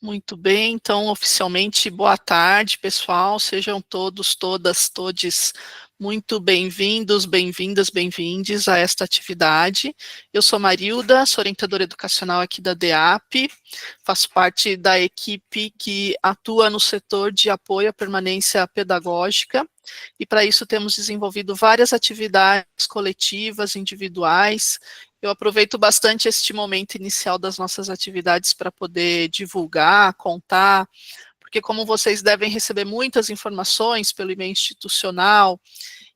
Muito bem, então, oficialmente, boa tarde, pessoal. Sejam todos, todas, todes muito bem-vindos, bem-vindas, bem-vindes a esta atividade. Eu sou Marilda, sou orientadora educacional aqui da DEAP, faço parte da equipe que atua no setor de apoio à permanência pedagógica, e para isso temos desenvolvido várias atividades coletivas, individuais. Eu aproveito bastante este momento inicial das nossas atividades para poder divulgar, contar, porque como vocês devem receber muitas informações pelo e-mail institucional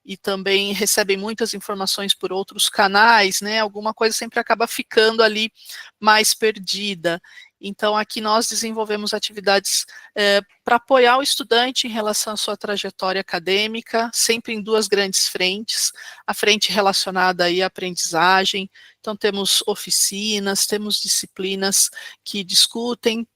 e também recebem muitas informações por outros canais, né, alguma coisa sempre acaba ficando ali mais perdida. Então, aqui nós desenvolvemos atividades para apoiar o estudante em relação à sua trajetória acadêmica, sempre em duas grandes frentes, a frente relacionada aí à aprendizagem. Então, temos oficinas, temos disciplinas que discutem,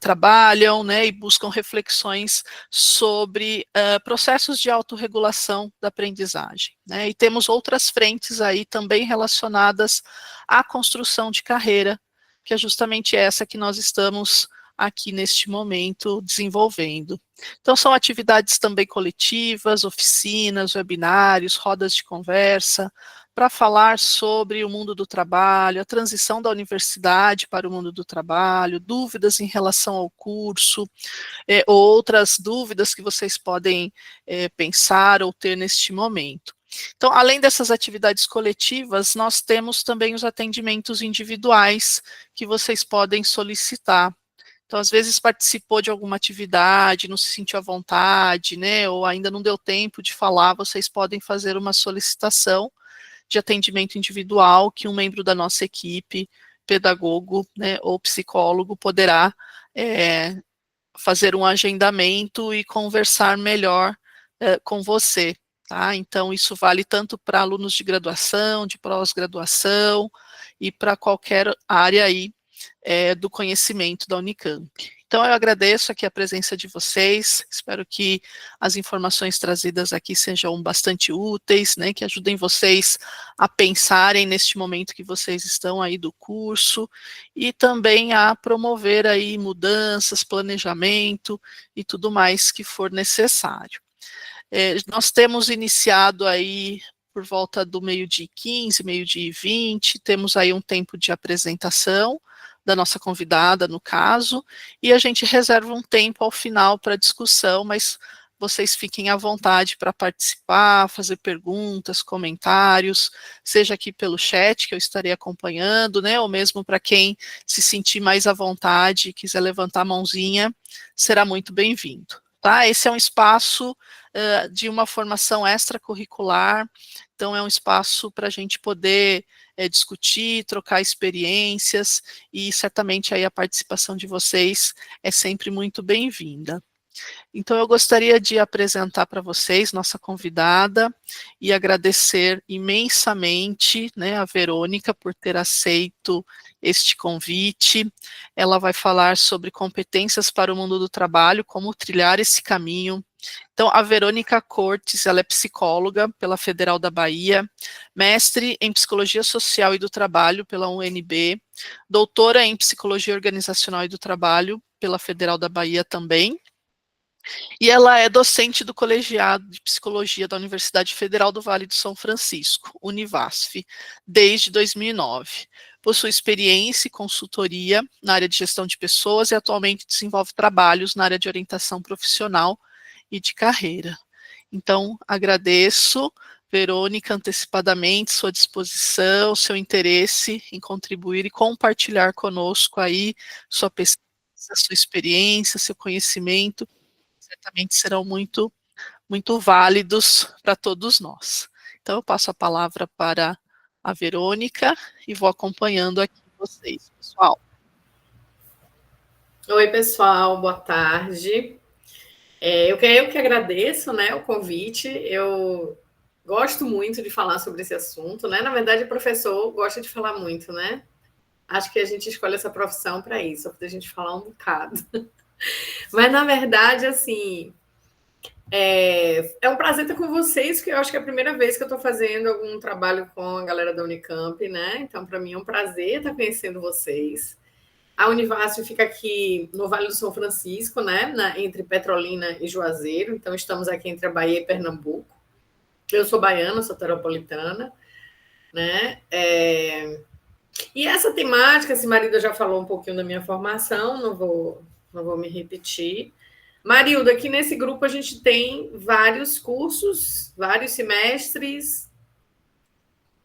trabalham, né, e buscam reflexões sobre processos de autorregulação da aprendizagem, né, e temos outras frentes aí também relacionadas à construção de carreira, que é justamente essa que nós estamos aqui neste momento desenvolvendo. Então, são atividades também coletivas, oficinas, webinários, rodas de conversa, para falar sobre o mundo do trabalho, a transição da universidade para o mundo do trabalho, dúvidas em relação ao curso, ou outras dúvidas que vocês podem pensar ou ter neste momento. Então, além dessas atividades coletivas, nós temos também os atendimentos individuais que vocês podem solicitar. Então, às vezes participou de alguma atividade, não se sentiu à vontade, né, ou ainda não deu tempo de falar, vocês podem fazer uma solicitação de atendimento individual que um membro da nossa equipe, pedagogo, né, ou psicólogo, poderá fazer um agendamento e conversar melhor com você, tá? Então, isso vale tanto para alunos de graduação, de pós-graduação e para qualquer área aí do conhecimento da Unicamp. Então, eu agradeço aqui a presença de vocês, espero que as informações trazidas aqui sejam bastante úteis, né, que ajudem vocês a pensarem neste momento que vocês estão aí do curso, e também a promover aí mudanças, planejamento e tudo mais que for necessário. Nós temos iniciado aí por volta do meio-dia e 15, meio-dia e 20, temos aí um tempo de apresentação da nossa convidada, no caso, e a gente reserva um tempo ao final para discussão, mas vocês fiquem à vontade para participar, fazer perguntas, comentários, seja aqui pelo chat, que eu estarei acompanhando, né, ou mesmo para quem se sentir mais à vontade e quiser levantar a mãozinha, será muito bem-vindo. Tá? Esse é um espaço de uma formação extracurricular, então é um espaço para a gente poder discutir, trocar experiências, e certamente aí a participação de vocês é sempre muito bem-vinda. Então, eu gostaria de apresentar para vocês nossa convidada e agradecer imensamente, né, a Verônica por ter aceito este convite. Ela vai falar sobre competências para o mundo do trabalho, como trilhar esse caminho. Então, a Verônica Cortes, ela é psicóloga pela Federal da Bahia, mestre em Psicologia Social e do Trabalho pela UNB, doutora em Psicologia Organizacional e do Trabalho pela Federal da Bahia também, e ela é docente do Colegiado de Psicologia da Universidade Federal do Vale do São Francisco, Univasf, desde 2009. Possui experiência e consultoria na área de gestão de pessoas e atualmente desenvolve trabalhos na área de orientação profissional e de carreira. Então, agradeço, Verônica, antecipadamente sua disposição, seu interesse em contribuir e compartilhar conosco aí sua pesquisa, sua experiência, seu conhecimento, certamente serão muito, muito válidos para todos nós. Então, eu passo a palavra para a Verônica e vou acompanhando aqui vocês, pessoal. Oi, pessoal, boa tarde. Eu que agradeço, né, o convite. Eu gosto muito de falar sobre esse assunto, né? Na verdade, o professor gosta de falar muito, né? Acho que a gente escolhe essa profissão para isso, para a gente falar um bocado. Mas, na verdade, assim, é um prazer estar com vocês, que eu acho que é a primeira vez que eu estou fazendo algum trabalho com a galera da Unicamp, né? Então, para mim é um prazer estar conhecendo vocês. A Univasf fica aqui no Vale do São Francisco, né, entre Petrolina e Juazeiro, então estamos aqui entre a Bahia e Pernambuco. Eu sou baiana, sou teropolitana, né? E essa temática, esse marido já falou um pouquinho da minha formação, não vou me repetir. Marilda, aqui nesse grupo a gente tem vários cursos, vários semestres.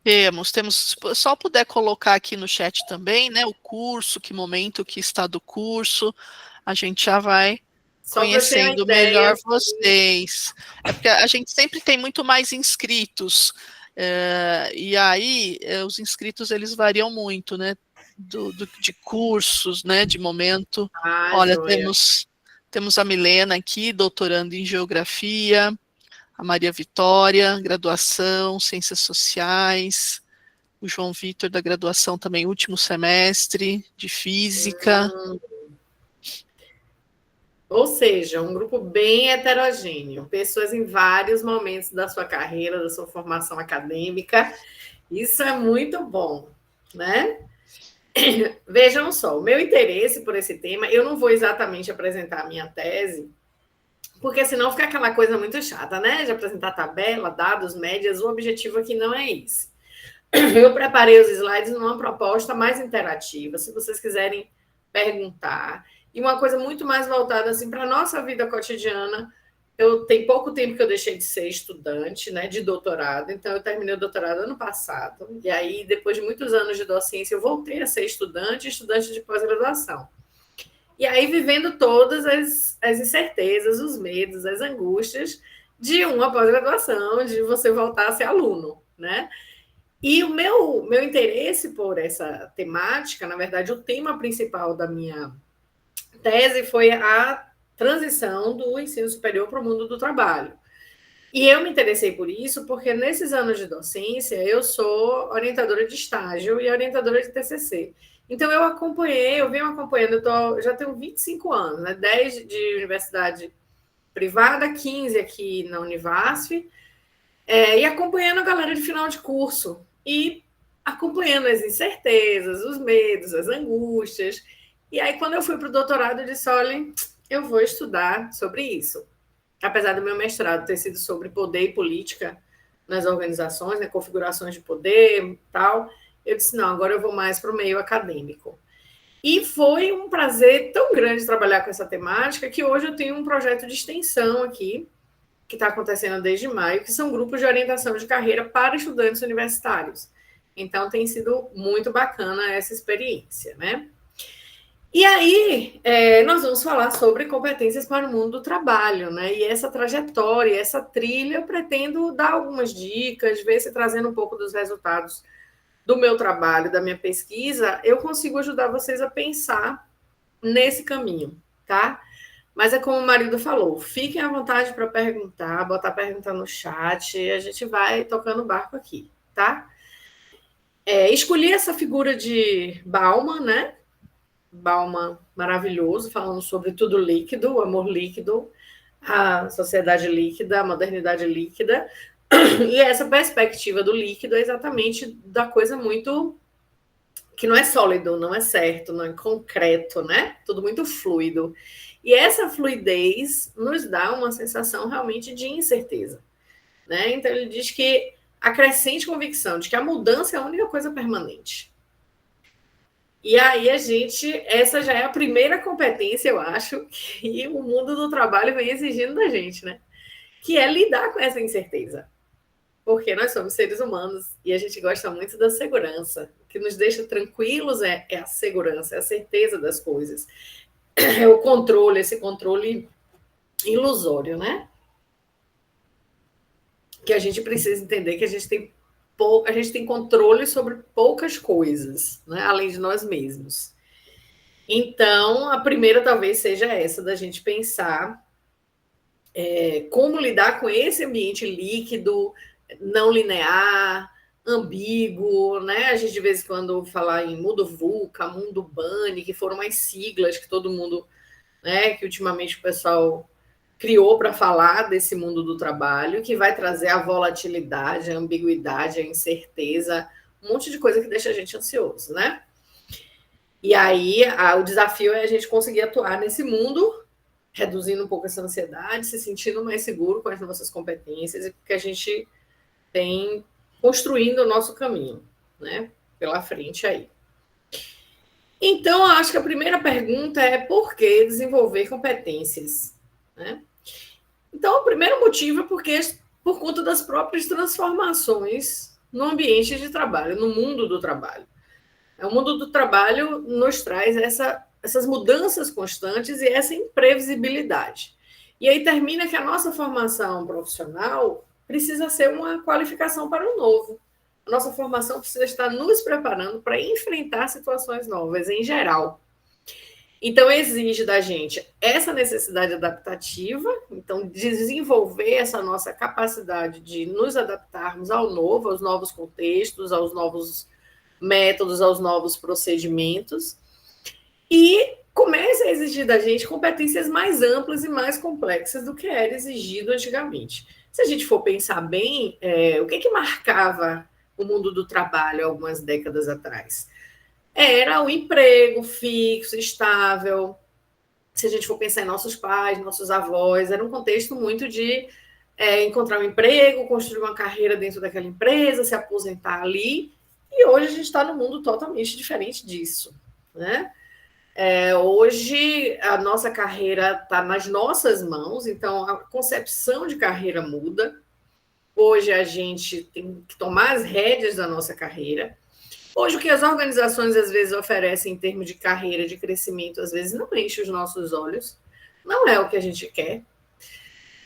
Temos, só puder colocar aqui no chat também, né, o curso, que momento que está do curso, a gente já vai conhecendo melhor vocês. É porque a gente sempre tem muito mais inscritos, e aí os inscritos eles variam muito, né, de cursos, né, de momento. Olha, temos a Milena aqui, doutorando em Geografia, a Maria Vitória, graduação, Ciências Sociais, o João Vitor, da graduação também, último semestre, de Física. Ou seja, um grupo bem heterogêneo, pessoas em vários momentos da sua carreira, da sua formação acadêmica. Isso é muito bom, né? Vejam só, o meu interesse por esse tema, eu não vou exatamente apresentar a minha tese, porque senão fica aquela coisa muito chata, né? De apresentar tabela, dados, médias, o objetivo aqui não é esse. Eu preparei os slides numa proposta mais interativa, se vocês quiserem perguntar. E uma coisa muito mais voltada assim, para a nossa vida cotidiana. Tem pouco tempo que eu deixei de ser estudante, né, de doutorado, então eu terminei o doutorado ano passado, e aí, depois de muitos anos de docência, eu voltei a ser estudante de pós-graduação. E aí, vivendo todas as incertezas, os medos, as angústias de uma pós-graduação, de você voltar a ser aluno, né? E o meu interesse por essa temática, na verdade, o tema principal da minha tese foi a transição do ensino superior para o mundo do trabalho. E eu me interessei por isso porque, nesses anos de docência, eu sou orientadora de estágio e orientadora de TCC. Então, eu venho acompanhando, já tenho 25 anos, né? 10 de universidade privada, 15 aqui na Univasf, e acompanhando a galera de final de curso, e acompanhando as incertezas, os medos, as angústias. E aí, quando eu fui para o doutorado, eu disse, olha, eu vou estudar sobre isso. Apesar do meu mestrado ter sido sobre poder e política nas organizações, né, configurações de poder e tal, eu disse, não, agora eu vou mais para o meio acadêmico. E foi um prazer tão grande trabalhar com essa temática que hoje eu tenho um projeto de extensão aqui, que está acontecendo desde maio, que são grupos de orientação de carreira para estudantes universitários. Então, tem sido muito bacana essa experiência, né? E aí, nós vamos falar sobre competências para o mundo do trabalho, né? E essa trajetória, essa trilha, eu pretendo dar algumas dicas, ver se trazendo um pouco dos resultados do meu trabalho, da minha pesquisa, eu consigo ajudar vocês a pensar nesse caminho, tá? Mas é como o marido falou, fiquem à vontade para perguntar, botar pergunta no chat, e a gente vai tocando o barco aqui, tá? Escolhi essa figura de Bauman, né? Bauman maravilhoso, falando sobre tudo líquido, o amor líquido, a sociedade líquida, a modernidade líquida. E essa perspectiva do líquido é exatamente da coisa muito que não é sólido, não é certo, não é concreto, né? Tudo muito fluido. E essa fluidez nos dá uma sensação realmente de incerteza, né? Então ele diz que a crescente convicção de que a mudança é a única coisa permanente. E aí essa já é a primeira competência, eu acho, que o mundo do trabalho vem exigindo da gente, né? Que é lidar com essa incerteza. Porque nós somos seres humanos e a gente gosta muito da segurança. O que nos deixa tranquilos é a segurança, é a certeza das coisas. É o controle, esse controle ilusório, né? Que a gente precisa entender que a gente tem controle sobre poucas coisas, né? Além de nós mesmos. Então, a primeira talvez seja essa, da gente pensar como lidar com esse ambiente líquido, não linear, ambíguo, né? A gente de vez em quando fala em mundo VUCA, mundo BANI, que foram mais siglas que todo mundo, né, que ultimamente o pessoal criou para falar desse mundo do trabalho, que vai trazer a volatilidade, a ambiguidade, a incerteza, um monte de coisa que deixa a gente ansioso, né? E aí o desafio é a gente conseguir atuar nesse mundo, reduzindo um pouco essa ansiedade, se sentindo mais seguro com as nossas competências e que a gente tem construindo o nosso caminho, né, pela frente aí. Então, acho que a primeira pergunta é por que desenvolver competências, né? Então, o primeiro motivo é porque por conta das próprias transformações no ambiente de trabalho, no mundo do trabalho. O mundo do trabalho nos traz essas mudanças constantes e essa imprevisibilidade. E aí termina que a nossa formação profissional precisa ser uma qualificação para o novo. A nossa formação precisa estar nos preparando para enfrentar situações novas, em geral. Então, exige da gente essa necessidade adaptativa, então, desenvolver essa nossa capacidade de nos adaptarmos ao novo, aos novos contextos, aos novos métodos, aos novos procedimentos, e começa a exigir da gente competências mais amplas e mais complexas do que era exigido antigamente. Se a gente for pensar bem, o que marcava o mundo do trabalho algumas décadas atrás? Era o emprego fixo, estável. Se a gente for pensar em nossos pais, nossos avós, era um contexto muito de encontrar um emprego, construir uma carreira dentro daquela empresa, se aposentar ali. E hoje a gente está num mundo totalmente diferente disso, né? Hoje a nossa carreira está nas nossas mãos, então a concepção de carreira muda. Hoje a gente tem que tomar as rédeas da nossa carreira. Hoje, o que as organizações às vezes oferecem em termos de carreira, de crescimento, às vezes não enche os nossos olhos, não é o que a gente quer.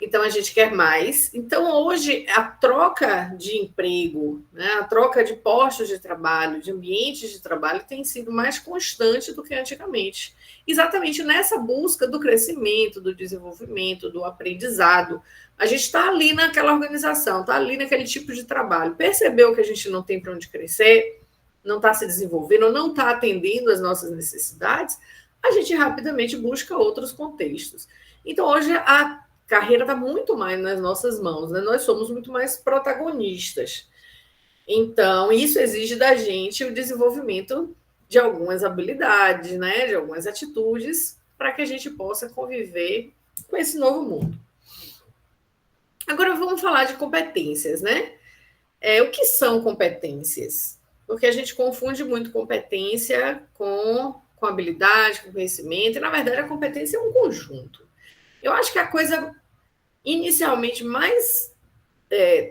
Então, a gente quer mais. Então, hoje, a troca de emprego, né, a troca de postos de trabalho, de ambientes de trabalho, tem sido mais constante do que antigamente. Exatamente nessa busca do crescimento, do desenvolvimento, do aprendizado. A gente está ali naquela organização, está ali naquele tipo de trabalho. Percebeu que a gente não tem para onde crescer, não está se desenvolvendo, não está atendendo às nossas necessidades, a gente rapidamente busca outros contextos. Então, hoje, a carreira está muito mais nas nossas mãos, né? Nós somos muito mais protagonistas. Então, isso exige da gente o desenvolvimento de algumas habilidades, né? De algumas atitudes, para que a gente possa conviver com esse novo mundo. Agora, vamos falar de competências, né? O que são competências? Porque a gente confunde muito competência com habilidade, com conhecimento, e, na verdade, a competência é um conjunto. Eu acho que a coisa inicialmente mais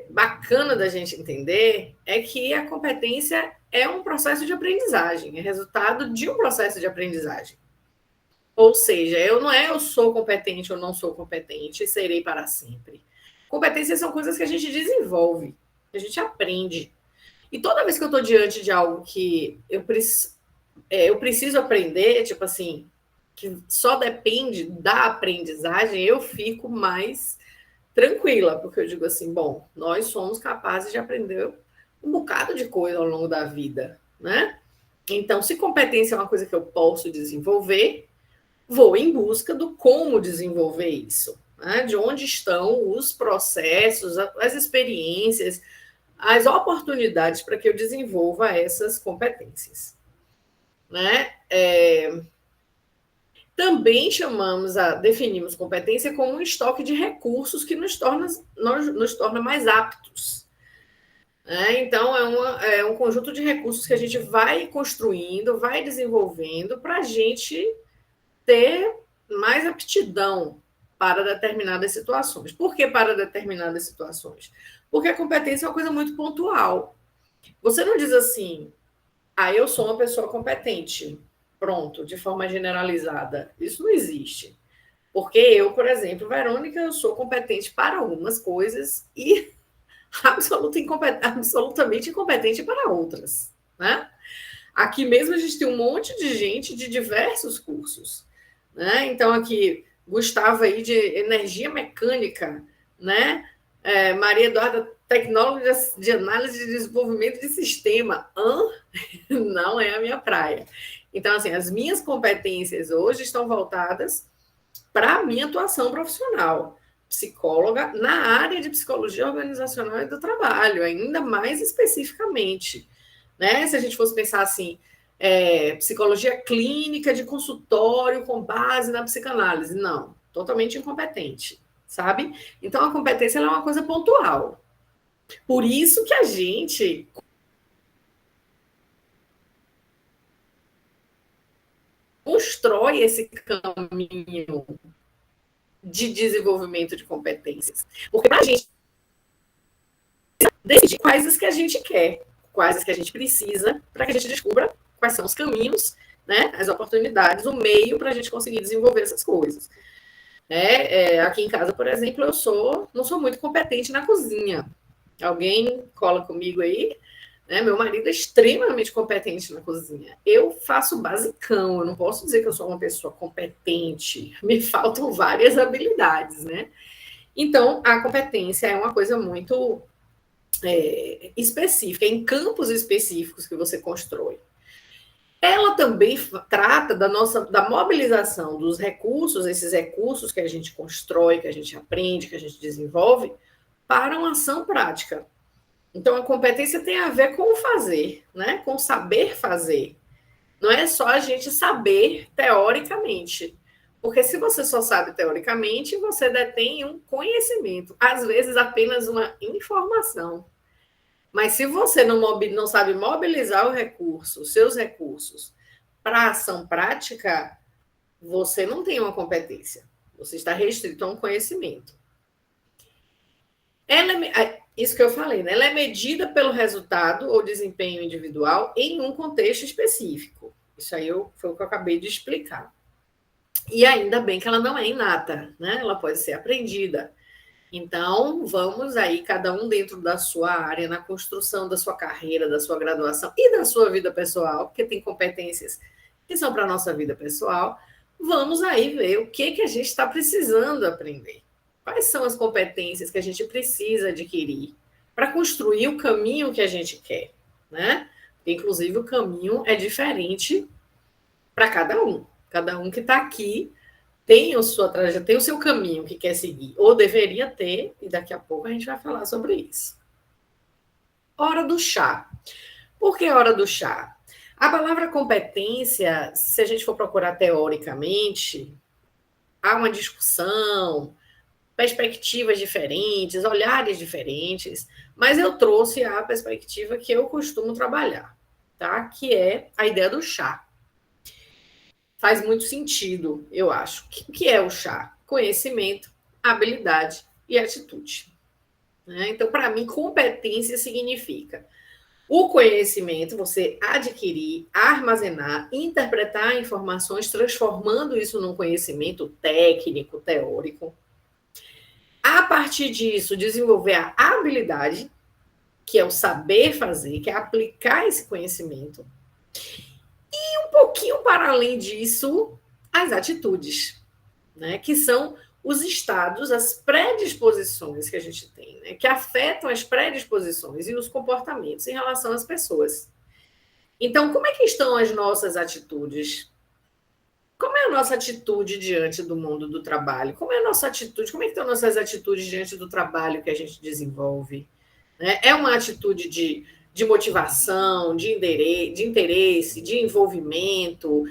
bacana da gente entender é que a competência é um processo de aprendizagem, é resultado de um processo de aprendizagem. Ou seja, eu sou competente ou não sou competente e serei para sempre. Competências são coisas que a gente desenvolve, que a gente aprende. E toda vez que eu estou diante de algo que eu preciso aprender, tipo assim, que só depende da aprendizagem, eu fico mais tranquila, porque eu digo assim, bom, nós somos capazes de aprender um bocado de coisa ao longo da vida, né? Então, se competência é uma coisa que eu posso desenvolver, vou em busca do como desenvolver isso, né? De onde estão os processos, as experiências, as oportunidades para que eu desenvolva essas competências, né? Também definimos competência como um estoque de recursos que nos torna mais aptos. Né? Então, é um conjunto de recursos que a gente vai construindo, vai desenvolvendo para a gente ter mais aptidão para determinadas situações. Por que para determinadas situações? Porque a competência é uma coisa muito pontual. Você não diz assim, eu sou uma pessoa competente, pronto, de forma generalizada. Isso não existe. Porque eu, por exemplo, Verônica, eu sou competente para algumas coisas e absolutamente incompetente para outras, né? Aqui mesmo a gente tem um monte de gente de diversos cursos, né? Então aqui Gustavo aí de energia mecânica, né? Maria Eduarda, tecnóloga de análise de desenvolvimento de sistema. Não é a minha praia. Então, assim, as minhas competências hoje estão voltadas para a minha atuação profissional. Psicóloga na área de psicologia organizacional e do trabalho, ainda mais especificamente. Né? Se a gente fosse pensar assim, psicologia clínica de consultório com base na psicanálise. Não, totalmente incompetente, sabe? Então, a competência ela é uma coisa pontual. Por isso que a gente constrói esse caminho de desenvolvimento de competências. Porque para a gente decidir quais as que a gente quer, quais as que a gente precisa, para que a gente descubra quais são os caminhos, né, as oportunidades, o meio para a gente conseguir desenvolver essas coisas. Aqui em casa, por exemplo, eu não sou muito competente na cozinha. Alguém cola comigo aí? Né? Meu marido é extremamente competente na cozinha. Eu faço basicão, eu não posso dizer que eu sou uma pessoa competente. Me faltam várias habilidades, né? Então, a competência é uma coisa muito específica, em campos específicos que você constrói. Ela também trata da mobilização dos recursos, esses recursos que a gente constrói, que a gente aprende, que a gente desenvolve, para uma ação prática. Então, a competência tem a ver com o fazer, né? Com saber fazer. Não é só a gente saber teoricamente. Porque se você só sabe teoricamente, você detém um conhecimento, às vezes apenas uma informação. Mas se você não sabe mobilizar o recurso, os seus recursos, para a ação prática, você não tem uma competência. Você está restrito a um conhecimento. Isso que eu falei, né? Ela é medida pelo resultado ou desempenho individual em um contexto específico. Isso aí foi o que eu acabei de explicar. E ainda bem que ela não é inata, né? Ela pode ser aprendida. Então, vamos aí, cada um dentro da sua área, na construção da sua carreira, da sua graduação e da sua vida pessoal, porque tem competências que são para a nossa vida pessoal, vamos aí ver o que a gente está precisando aprender. Quais são as competências que a gente precisa adquirir para construir o caminho que a gente quer, né? Inclusive, o caminho é diferente para cada um. Cada um que está aqui tem tem o seu caminho que quer seguir, ou deveria ter, e daqui a pouco a gente vai falar sobre isso. Hora do chá. Por que hora do chá? A palavra competência, se a gente for procurar teoricamente, há uma discussão, perspectivas diferentes, olhares diferentes, mas eu trouxe a perspectiva que eu costumo trabalhar, tá? Que é a ideia do chá. Faz muito sentido, eu acho. O que é o chá? Conhecimento, habilidade e atitude. Né? Então, para mim, competência significa o conhecimento, você adquirir, armazenar, interpretar informações, transformando isso num conhecimento técnico, teórico. A partir disso, desenvolver a habilidade, que é o saber fazer, que é aplicar esse conhecimento. E um pouquinho para além disso, as atitudes, né? Que são os estados, as predisposições que a gente tem, né? Que afetam as predisposições e os comportamentos em relação às pessoas. Então, como é que estão as nossas atitudes? Como é a nossa atitude diante do mundo do trabalho? Como é a nossa atitude? Como é que estão nossas atitudes diante do trabalho que a gente desenvolve? Né? É uma atitude de motivação, de interesse, de envolvimento?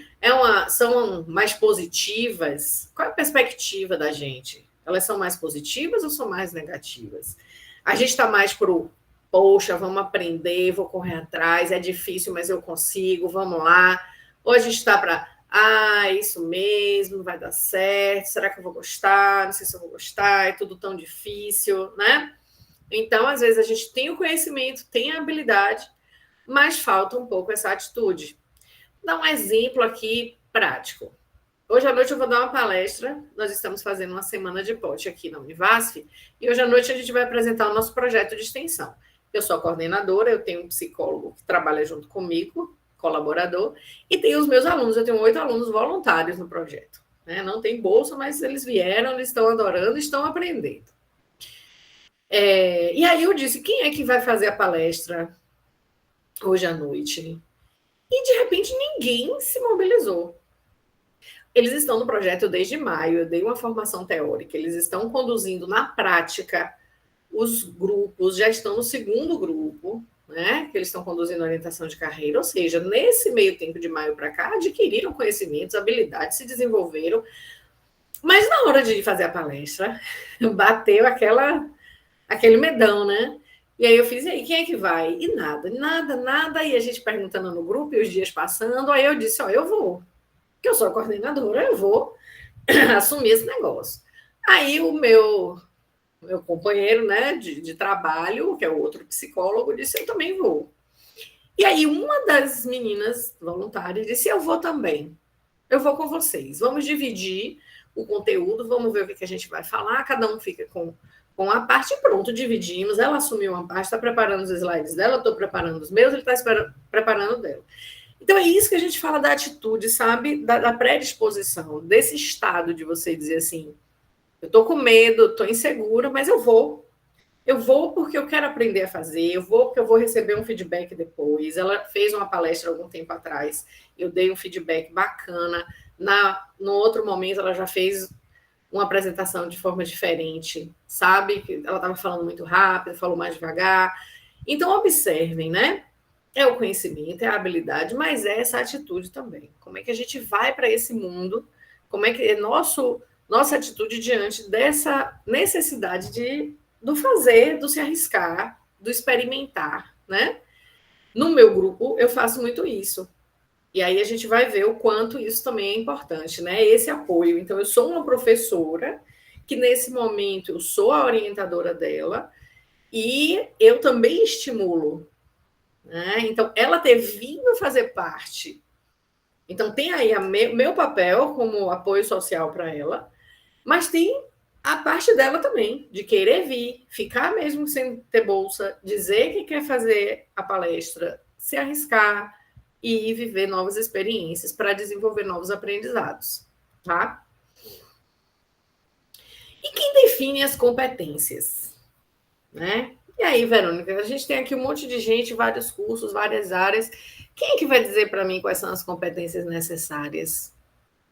São mais positivas? Qual é a perspectiva da gente? Elas são mais positivas ou são mais negativas? A gente está mais para o, poxa, vamos aprender, vou correr atrás, é difícil, mas eu consigo, vamos lá. Ou a gente está para, isso mesmo, vai dar certo, será que eu vou gostar? Não sei se eu vou gostar, é tudo tão difícil, né? Então, às vezes, a gente tem o conhecimento, tem a habilidade, mas falta um pouco essa atitude. Vou dar um exemplo aqui prático. Hoje à noite eu vou dar uma palestra, nós estamos fazendo uma semana de POT aqui na Univasf, e hoje à noite a gente vai apresentar o nosso projeto de extensão. Eu sou a coordenadora, eu tenho um psicólogo que trabalha junto comigo, colaborador, e tenho os meus alunos, eu tenho 8 alunos voluntários no projeto. Né? Não tem bolsa, mas eles vieram, eles estão adorando, estão aprendendo. E aí eu disse, quem é que vai fazer a palestra hoje à noite? E, de repente, ninguém se mobilizou. Eles estão no projeto desde maio, eu dei uma formação teórica, eles estão conduzindo na prática os grupos, já estão no segundo grupo, né, que eles estão conduzindo orientação de carreira, ou seja, nesse meio tempo de maio para cá, adquiriram conhecimentos, habilidades, se desenvolveram, mas na hora de fazer a palestra, bateu aquele medão, né? E aí eu fiz, e aí, quem é que vai? E nada, e a gente perguntando no grupo, e os dias passando, aí eu disse, ó, eu vou, que eu sou a coordenadora, eu vou assumir esse negócio. Aí o meu companheiro, né, de trabalho, que é o outro psicólogo, disse, eu também vou. E aí uma das meninas voluntárias disse, eu vou também, eu vou com vocês, vamos dividir o conteúdo, vamos ver o que a gente vai falar, cada um fica com a parte, pronto, dividimos, ela assumiu uma parte, está preparando os slides dela, eu estou preparando os meus, ele está preparando dela. Então é isso que a gente fala da atitude, sabe, da predisposição, desse estado de você dizer assim, eu estou com medo, estou insegura, mas eu vou porque eu quero aprender a fazer, eu vou porque eu vou receber um feedback depois. Ela fez uma palestra algum tempo atrás, eu dei um feedback bacana. No outro momento, ela já fez uma apresentação de forma diferente, sabe? Ela estava falando muito rápido, falou mais devagar. Então, observem, né? É o conhecimento, é a habilidade, mas é essa atitude também. Como é que a gente vai para esse mundo? Como é que é nossa atitude diante dessa necessidade do fazer, do se arriscar, do experimentar, né? No meu grupo, eu faço muito isso. E aí a gente vai ver o quanto isso também é importante, né? Esse apoio. Então, eu sou uma professora que, nesse momento, eu sou a orientadora dela e eu também estimulo, né? Então, ela ter vindo fazer parte. Então, tem aí meu papel como apoio social para ela, mas tem a parte dela também, de querer vir, ficar mesmo sem ter bolsa, dizer que quer fazer a palestra, se arriscar e viver novas experiências para desenvolver novos aprendizados, tá? E quem define as competências, né? E aí, Verônica, a gente tem aqui um monte de gente, vários cursos, várias áreas. Quem é que vai dizer para mim quais são as competências necessárias?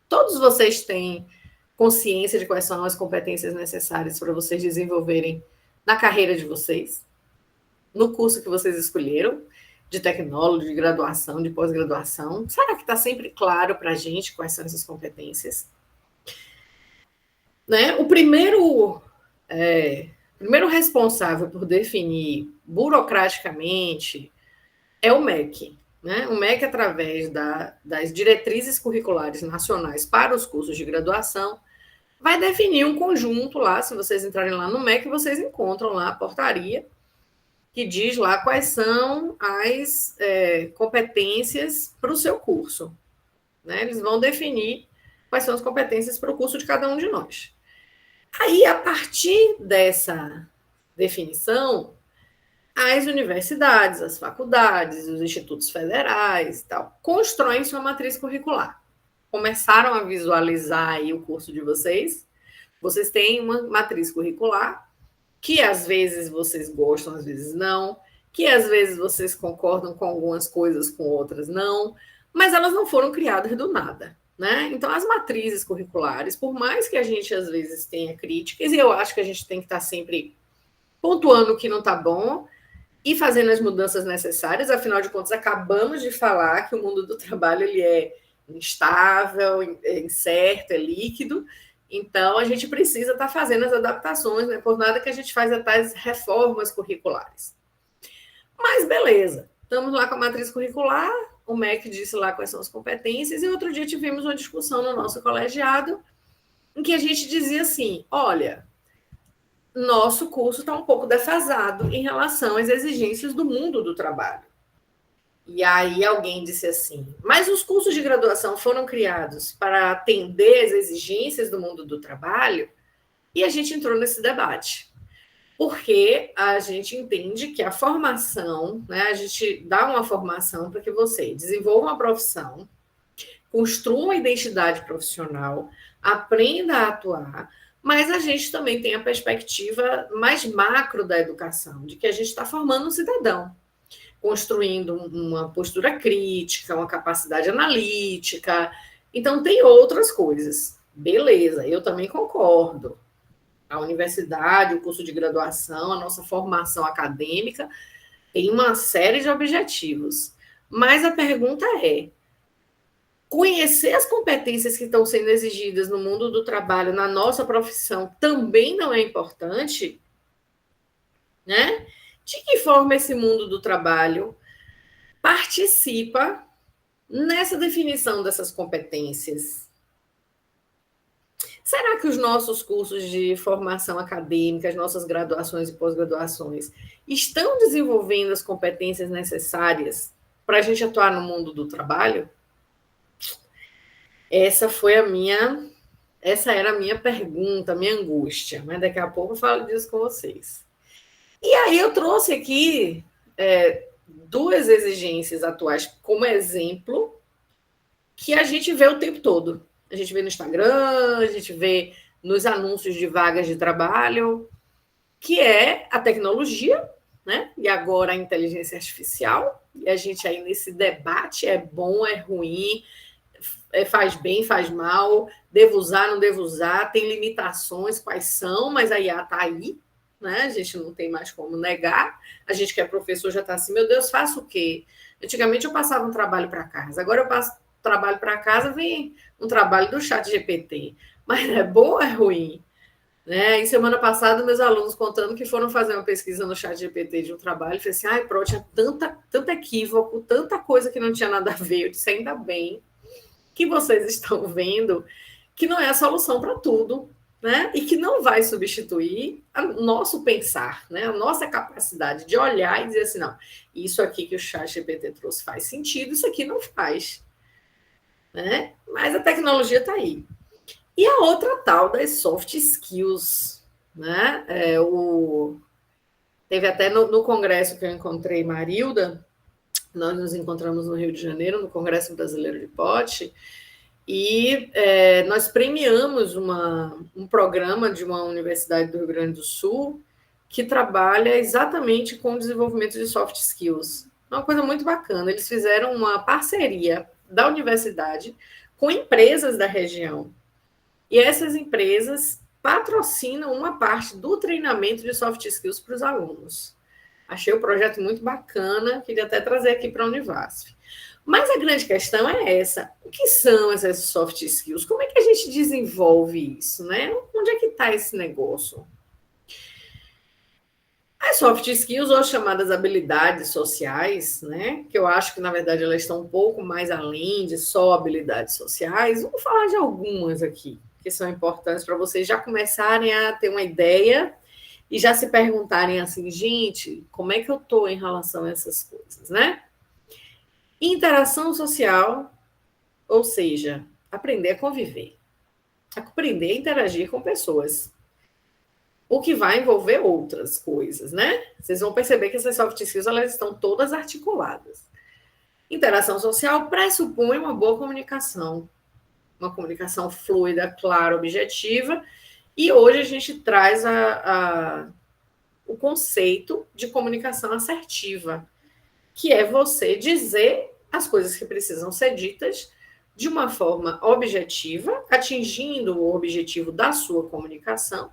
Todos vocês têm consciência de quais são as competências necessárias para vocês desenvolverem na carreira de vocês, no curso que vocês escolheram, de tecnólogo, de graduação, de pós-graduação. Será que está sempre claro para a gente quais são essas competências? Né? O primeiro responsável por definir burocraticamente é o MEC. Né? O MEC, através das diretrizes curriculares nacionais para os cursos de graduação, vai definir um conjunto lá, se vocês entrarem lá no MEC, vocês encontram lá a portaria que diz lá quais são as competências para o seu curso. Né? Eles vão definir quais são as competências para o curso de cada um de nós. Aí, a partir dessa definição, as universidades, as faculdades, os institutos federais e tal, constroem sua matriz curricular. Começaram a visualizar aí o curso de vocês. Vocês têm uma matriz curricular que às vezes vocês gostam, às vezes não, que às vezes vocês concordam com algumas coisas, com outras não, mas elas não foram criadas do nada. Né? Então, as matrizes curriculares, por mais que a gente às vezes tenha críticas, e eu acho que a gente tem que estar sempre pontuando o que não está bom e fazendo as mudanças necessárias, afinal de contas, acabamos de falar que o mundo do trabalho ele é instável, é incerto, é líquido, então a gente precisa estar fazendo as adaptações, né? Por nada que a gente faz tais reformas curriculares. Mas beleza, estamos lá com a matriz curricular, o MEC disse lá quais são as competências, e outro dia tivemos uma discussão no nosso colegiado em que a gente dizia assim, olha, nosso curso está um pouco defasado em relação às exigências do mundo do trabalho. E aí alguém disse assim, mas os cursos de graduação foram criados para atender às exigências do mundo do trabalho? E a gente entrou nesse debate. Porque a gente entende que a formação, né, a gente dá uma formação para que você desenvolva uma profissão, construa uma identidade profissional, aprenda a atuar, mas a gente também tem a perspectiva mais macro da educação, de que a gente está formando um cidadão, construindo uma postura crítica, uma capacidade analítica. Então, tem outras coisas. Beleza, eu também concordo. A universidade, o curso de graduação, a nossa formação acadêmica Tem uma série de objetivos. Mas a pergunta é: conhecer as competências que estão sendo exigidas no mundo do trabalho, na nossa profissão, também não é importante? Né? De que forma esse mundo do trabalho participa nessa definição dessas competências? Será que os nossos cursos de formação acadêmica, as nossas graduações e pós-graduações, estão desenvolvendo as competências necessárias para a gente atuar no mundo do trabalho? Essa era a minha pergunta, a minha angústia, mas daqui a pouco eu falo disso com vocês. E aí eu trouxe aqui duas exigências atuais como exemplo que a gente vê o tempo todo. A gente vê no Instagram, a gente vê nos anúncios de vagas de trabalho, que é a tecnologia, né? E agora a inteligência artificial. E a gente aí nesse debate, é bom, é ruim, faz bem, faz mal, devo usar, não devo usar, tem limitações, quais são, mas a IA está aí, né? A gente não tem mais como negar. A gente que é professor já está assim, meu Deus, faço o quê? Antigamente eu passava um trabalho para casa, agora eu passo trabalho para casa, vem um trabalho do chat GPT. Mas é bom ou é ruim? Né? E semana passada, meus alunos contando que foram fazer uma pesquisa no chat GPT de um trabalho, e falei assim, ai, Pro, tinha tanto equívoco, tanta coisa que não tinha nada a ver. Eu disse, ainda bem que vocês estão vendo que não é a solução para tudo, né? E que não vai substituir o nosso pensar, né? A nossa capacidade de olhar e dizer assim, não, isso aqui que o chat GPT trouxe faz sentido, isso aqui não faz. Né? Mas a tecnologia está aí. E a outra tal das soft skills, né? Teve até no congresso que eu encontrei Marilda, nós nos encontramos no Rio de Janeiro, no Congresso Brasileiro de Pote, e nós premiamos um programa de uma universidade do Rio Grande do Sul que trabalha exatamente com o desenvolvimento de soft skills. É uma coisa muito bacana. Eles fizeram uma parceria da universidade com empresas da região. E essas empresas patrocinam uma parte do treinamento de soft skills para os alunos. Achei o projeto muito bacana, queria até trazer aqui para a Univasf. Mas a grande questão é essa: o que são essas soft skills? Como é que a gente desenvolve isso, né? Onde é que está esse negócio? As soft skills, ou chamadas habilidades sociais, né? Que eu acho que, na verdade, elas estão um pouco mais além de só habilidades sociais. Vou falar de algumas aqui, que são importantes para vocês já começarem a ter uma ideia e já se perguntarem assim, gente, como é que eu estou em relação a essas coisas, né? Interação social, ou seja, aprender a conviver, aprender a interagir com pessoas, o que vai envolver outras coisas, né? Vocês vão perceber que essas soft skills, elas estão todas articuladas. Interação social pressupõe uma boa comunicação, uma comunicação fluida, clara, objetiva, e hoje a gente traz o conceito de comunicação assertiva, que é você dizer as coisas que precisam ser ditas de uma forma objetiva, atingindo o objetivo da sua comunicação,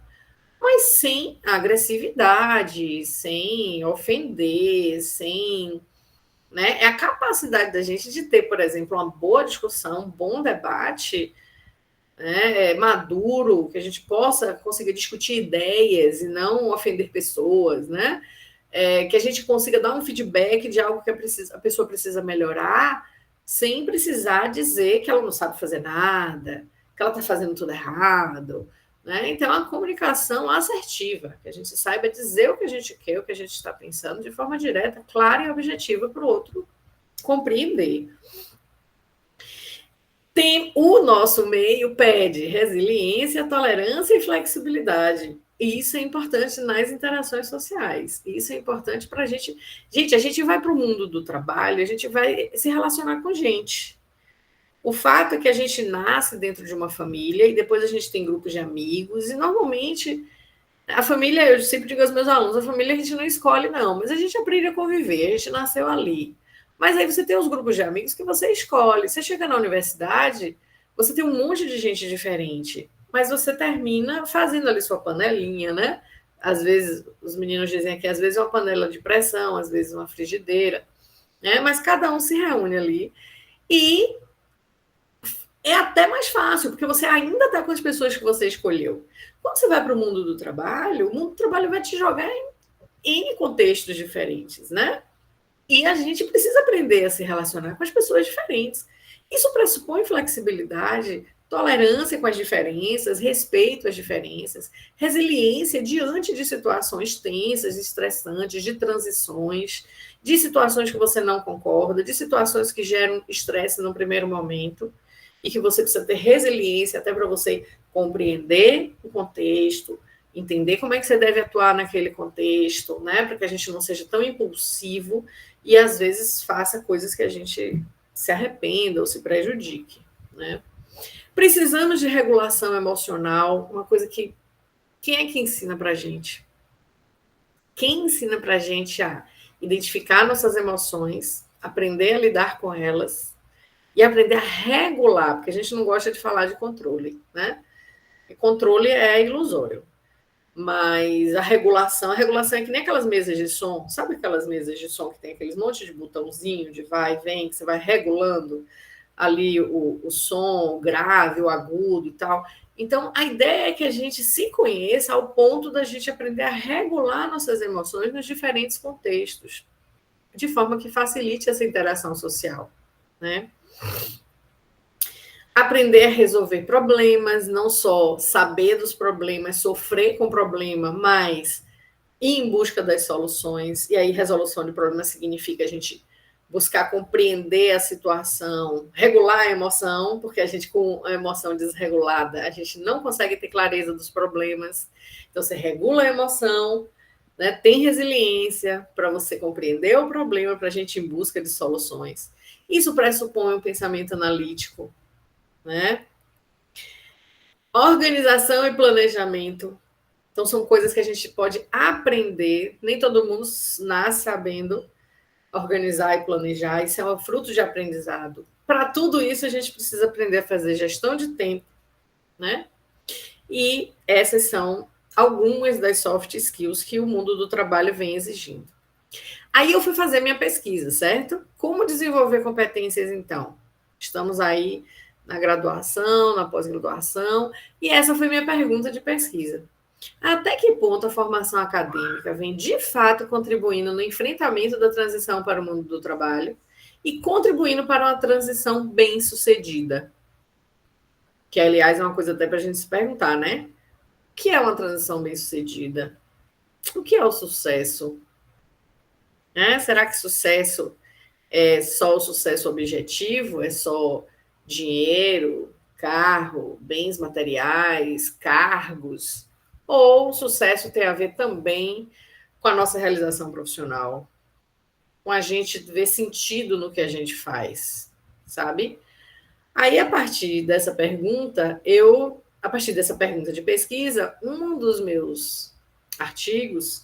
mas sem agressividade, sem ofender, sem... Né? É a capacidade da gente de ter, por exemplo, uma boa discussão, um bom debate, né, maduro, que a gente possa conseguir discutir ideias e não ofender pessoas, né? Que a gente consiga dar um feedback de algo que a pessoa precisa melhorar, sem precisar dizer que ela não sabe fazer nada, que ela está fazendo tudo errado. Né? Então, a comunicação assertiva, que a gente saiba dizer o que a gente quer, o que a gente está pensando, de forma direta, clara e objetiva para o outro compreender. O nosso meio pede resiliência, tolerância e flexibilidade. E isso é importante nas interações sociais. Isso é importante para a gente. Gente, a gente vai para o mundo do trabalho, a gente vai se relacionar com gente. O fato é que a gente nasce dentro de uma família e depois a gente tem grupos de amigos, e normalmente a família, eu sempre digo aos meus alunos, a família a gente não escolhe, não, mas a gente aprende a conviver, a gente nasceu ali. Mas aí você tem os grupos de amigos que você escolhe. Você chega na universidade, você tem um monte de gente diferente, mas você termina fazendo ali sua panelinha, né? às vezes, os meninos dizem aqui, às vezes uma panela de pressão, às vezes uma frigideira, né? Mas cada um se reúne ali e é até mais fácil, porque você ainda está com as pessoas que você escolheu. Quando você vai para o mundo do trabalho, o mundo do trabalho vai te jogar em contextos diferentes, né? E a gente precisa aprender a se relacionar com as pessoas diferentes. Isso pressupõe flexibilidade, tolerância com as diferenças, respeito às diferenças, resiliência diante de situações tensas, estressantes, de transições, de situações que você não concorda, de situações que geram estresse no primeiro momento e que você precisa ter resiliência até para você compreender o contexto, entender como é que você deve atuar naquele contexto, né, para que a gente não seja tão impulsivo e às vezes faça coisas que a gente se arrependa ou se prejudique, né? Precisamos de regulação emocional, uma coisa que quem é que ensina para a gente? Quem ensina para a gente a identificar nossas emoções, aprender a lidar com elas e aprender a regular, porque a gente não gosta de falar de controle, né? E controle é ilusório. Mas a regulação é que nem aquelas mesas de som, sabe aquelas mesas de som que tem aqueles montes de botãozinho de vai e vem, que você vai regulando ali o som, o grave, o agudo e tal. Então, a ideia é que a gente se conheça ao ponto da gente aprender a regular nossas emoções nos diferentes contextos, de forma que facilite essa interação social, né? Aprender a resolver problemas, não só saber dos problemas, sofrer com o problema, mas ir em busca das soluções. E aí, resolução de problemas significa a gente buscar compreender a situação, regular a emoção, porque a gente, com a emoção desregulada, a gente não consegue ter clareza dos problemas. Então, você regula a emoção, né? Tem resiliência para você compreender o problema, para a gente ir em busca de soluções. Isso pressupõe um pensamento analítico, né? Organização e planejamento. Então, são coisas que a gente pode aprender. Nem todo mundo nasce sabendo organizar e planejar. Isso é um fruto de aprendizado. Para tudo isso, a gente precisa aprender a fazer gestão de tempo, né? E essas são algumas das soft skills que o mundo do trabalho vem exigindo. Aí eu fui fazer minha pesquisa, certo? Como desenvolver competências, então? Estamos aí na graduação, na pós-graduação, e essa foi minha pergunta de pesquisa. Até que ponto a formação acadêmica vem de fato contribuindo no enfrentamento da transição para o mundo do trabalho e contribuindo para uma transição bem-sucedida? Que, aliás, é uma coisa até para a gente se perguntar, né? O que é uma transição bem-sucedida? O que é o sucesso? Será que sucesso é só o sucesso objetivo? É só dinheiro, carro, bens materiais, cargos? Ou o sucesso tem a ver também com a nossa realização profissional, com a gente ver sentido no que a gente faz, sabe? Aí, a partir dessa pergunta, a partir dessa pergunta de pesquisa, um dos meus artigos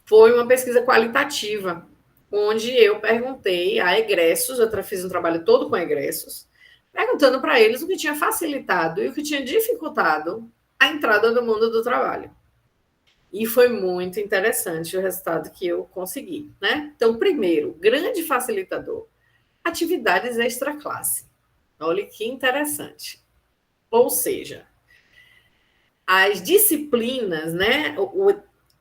foi uma pesquisa qualitativa, onde eu perguntei a egressos, eu fiz um trabalho todo com egressos, perguntando para eles o que tinha facilitado e o que tinha dificultado a entrada no mundo do trabalho. E foi muito interessante o resultado que eu consegui, né? Então, primeiro, grande facilitador, atividades extra-classe. Olha que interessante. Ou seja, as disciplinas, né,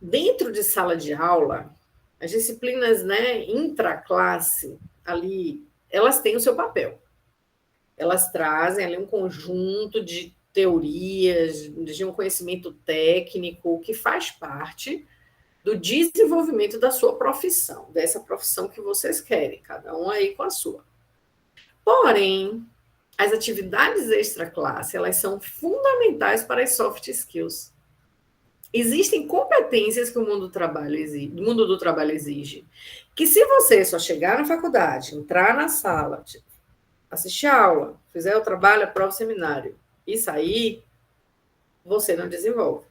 dentro de sala de aula, as disciplinas, né, intraclasse ali, elas têm o seu papel. Elas trazem ali um conjunto de teorias, de um conhecimento técnico que faz parte do desenvolvimento da sua profissão, dessa profissão que vocês querem, cada um aí com a sua. Porém, as atividades extra-classe, elas são fundamentais para as soft skills. Existem competências que o mundo do trabalho exige, que se você só chegar na faculdade, entrar na sala, assistir a aula, fizer o trabalho, a prova, o seminário e sair, você não desenvolve,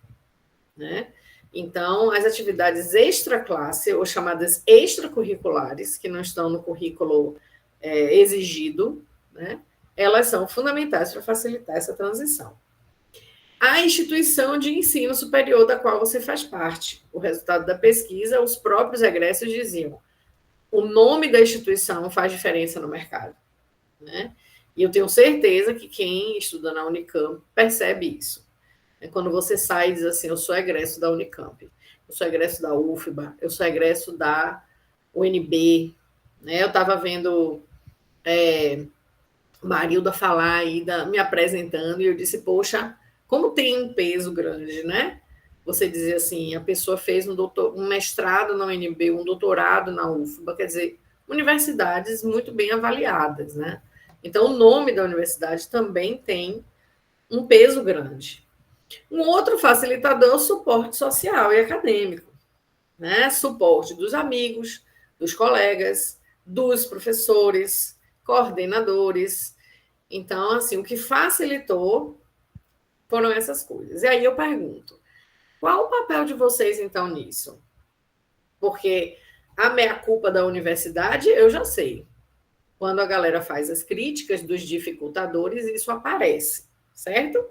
né? Então, as atividades extra-classe, ou chamadas extracurriculares, que não estão no currículo exigido, né? Elas são fundamentais para facilitar essa transição. a instituição de ensino superior da qual você faz parte. O resultado da pesquisa, os próprios egressos diziam: o nome da instituição faz diferença no mercado, né? E eu tenho certeza que quem estuda na Unicamp percebe isso. É quando você sai e diz assim: eu sou egresso da Unicamp, eu sou egresso da UFBA, eu sou egresso da UNB, né? Eu estava vendo Marilda falar aí, me apresentando, e eu disse: poxa, como tem um peso grande, né? Você dizer assim, a pessoa fez um mestrado na UNB, um doutorado na UFBA, quer dizer, universidades muito bem avaliadas, né? Então, o nome da universidade também tem um peso grande. Um outro facilitador é o suporte social e acadêmico, né? Suporte dos amigos, dos colegas, dos professores, coordenadores. Então, assim, o que facilitou foram essas coisas. E aí eu pergunto: qual o papel de vocês, então, nisso? Porque a meia-culpa da universidade, eu já sei. Quando a galera faz as críticas dos dificultadores, isso aparece, certo?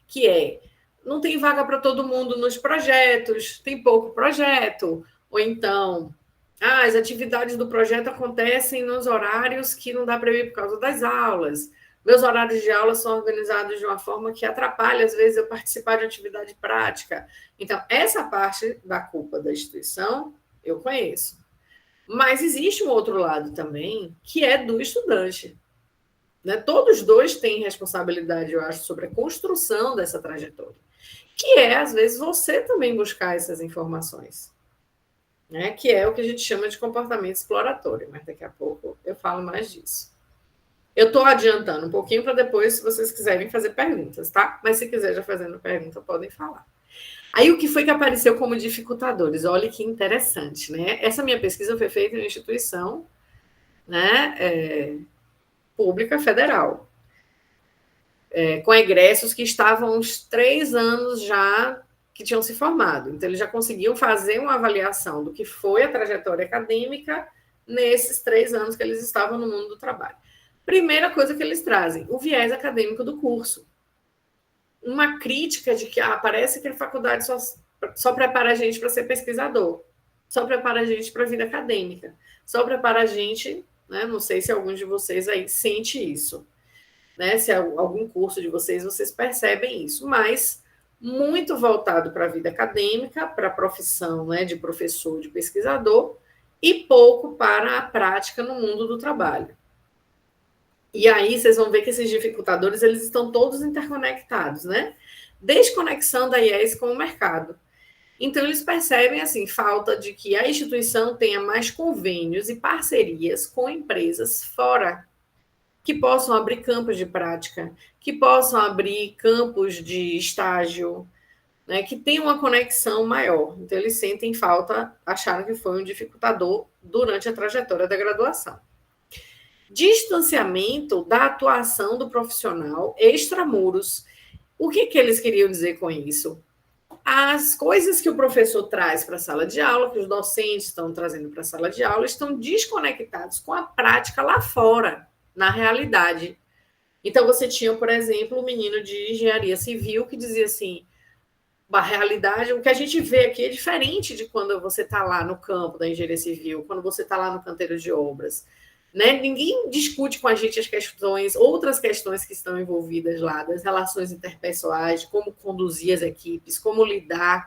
Que é: não tem vaga para todo mundo nos projetos, tem pouco projeto, ou então, as atividades do projeto acontecem nos horários que não dá para ir por causa das aulas. Meus horários de aula são organizados de uma forma que atrapalha, às vezes, eu participar de atividade prática. Então, essa parte da culpa da instituição, eu conheço. Mas existe um outro lado também, que é do estudante. Né? Todos dois têm responsabilidade, eu acho, sobre a construção dessa trajetória. Que é, às vezes, você também buscar essas informações. Né? Que é o que a gente chama de comportamento exploratório. Mas daqui a pouco eu falo mais disso. Eu estou adiantando um pouquinho para depois, se vocês quiserem fazer perguntas, tá? Mas se quiser já fazendo pergunta, podem falar. Aí, o que foi que apareceu como dificultadores? Olha que interessante, né? Essa minha pesquisa foi feita em uma instituição, né, pública federal, com egressos que estavam uns 3 anos já que tinham se formado. Então, eles já conseguiam fazer uma avaliação do que foi a trajetória acadêmica nesses 3 anos que eles estavam no mundo do trabalho. Primeira coisa que eles trazem: o viés acadêmico do curso. Uma crítica de que parece que a faculdade só prepara a gente para ser pesquisador, só prepara a gente para a vida acadêmica, só prepara a gente, né? Não sei se algum de vocês aí sente isso, né? Se algum curso de vocês percebem isso, mas muito voltado para a vida acadêmica, para a profissão, né, de professor, de pesquisador, e pouco para a prática no mundo do trabalho. E aí vocês vão ver que esses dificultadores, eles estão todos interconectados, né? Desconexão da IES com o mercado. Então, eles percebem, assim, falta de que a instituição tenha mais convênios e parcerias com empresas fora, que possam abrir campos de prática, que possam abrir campos de estágio, né, que tenham uma conexão maior. Então, eles sentem falta, acharam que foi um dificultador durante a trajetória da graduação. Distanciamento da atuação do profissional extramuros. O que eles queriam dizer com isso? As coisas que o professor traz para a sala de aula, que os docentes estão trazendo para a sala de aula, estão desconectados com a prática lá fora, na realidade. Então, você tinha, por exemplo, um menino de engenharia civil que dizia assim: a realidade, o que a gente vê aqui é diferente de quando você está lá no campo da engenharia civil, quando você está lá no canteiro de obras. Né? Ninguém discute com a gente as questões, outras questões que estão envolvidas lá, das relações interpessoais, de como conduzir as equipes, como lidar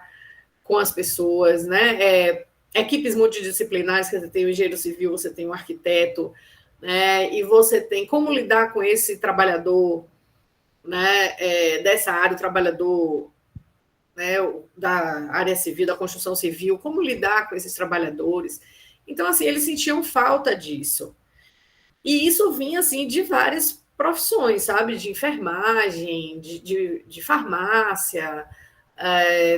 com as pessoas, né? Equipes multidisciplinares, que você tem o engenheiro civil, você tem o arquiteto, né? E você tem como lidar com esse trabalhador, né? Dessa área, o trabalhador, né? Da área civil, da construção civil, como lidar com esses trabalhadores. Então, assim, eles sentiam falta disso. E isso vinha, assim, de várias profissões, sabe? De enfermagem, de farmácia,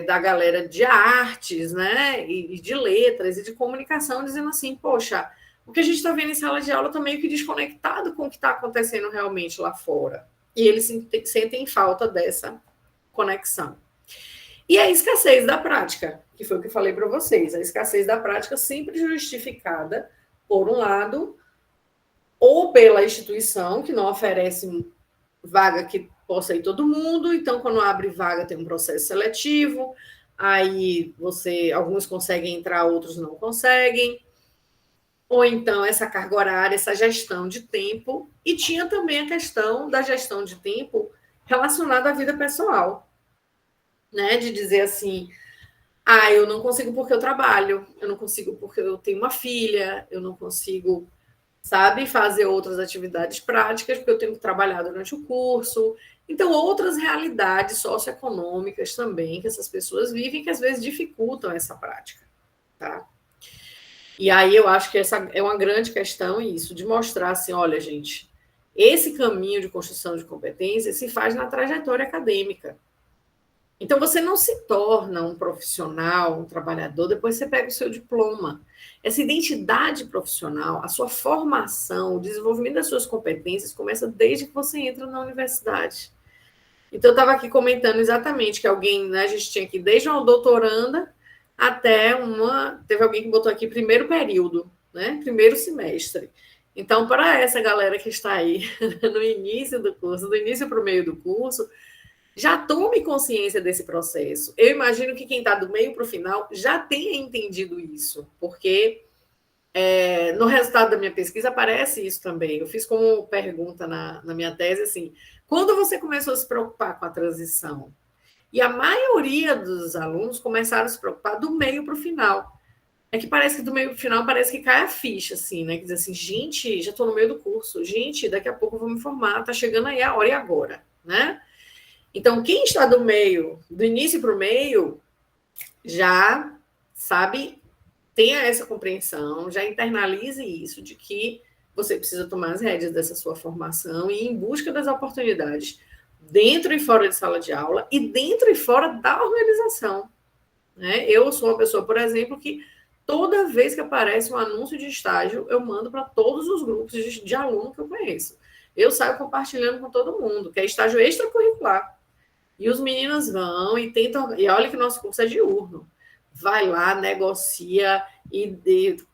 da galera de artes, né? E de letras e de comunicação, dizendo assim: poxa, o que a gente está vendo em sala de aula está meio que desconectado com o que está acontecendo realmente lá fora. E eles sentem falta dessa conexão. E a escassez da prática, que foi o que eu falei para vocês. A escassez da prática sempre justificada, por um lado, ou pela instituição, que não oferece vaga que possa ir todo mundo, então quando abre vaga tem um processo seletivo, aí alguns conseguem entrar, outros não conseguem, ou então essa carga horária, essa gestão de tempo, e tinha também a questão da gestão de tempo relacionada à vida pessoal, né? De dizer assim, eu não consigo porque eu trabalho, eu não consigo porque eu tenho uma filha, eu não consigo, sabe, fazer outras atividades práticas, porque eu tenho que trabalhar durante o curso. Então, outras realidades socioeconômicas também que essas pessoas vivem, que às vezes dificultam essa prática, tá? E aí eu acho que essa é uma grande questão, isso, de mostrar assim, olha, gente, esse caminho de construção de competências se faz na trajetória acadêmica. Então, você não se torna um profissional, um trabalhador, depois você pega o seu diploma. Essa identidade profissional, a sua formação, o desenvolvimento das suas competências começa desde que você entra na universidade. Então, eu estava aqui comentando exatamente que alguém, né, a gente tinha aqui desde uma doutoranda até teve alguém que botou aqui primeiro período, né, primeiro semestre. Então, para essa galera que está aí no início do curso, do início para o meio do curso, já tome consciência desse processo. Eu imagino que quem está do meio para o final já tenha entendido isso, porque no resultado da minha pesquisa aparece isso também. Eu fiz como pergunta na minha tese, assim, quando você começou a se preocupar com a transição? E a maioria dos alunos começaram a se preocupar do meio para o final. É que parece que do meio para o final parece que cai a ficha, assim, né? Que diz assim, gente, já estou no meio do curso, gente, daqui a pouco eu vou me formar, tá chegando aí a hora e agora, né? Então, quem está do meio, do início para o meio, já sabe, tenha essa compreensão, já internalize isso de que você precisa tomar as rédeas dessa sua formação e ir em busca das oportunidades dentro e fora de sala de aula e dentro e fora da organização. Né? Eu sou uma pessoa, por exemplo, que toda vez que aparece um anúncio de estágio, eu mando para todos os grupos de aluno que eu conheço. Eu saio compartilhando com todo mundo, que é estágio extracurricular. E os meninos vão e tentam. E olha que nosso curso é diurno. Vai lá, negocia,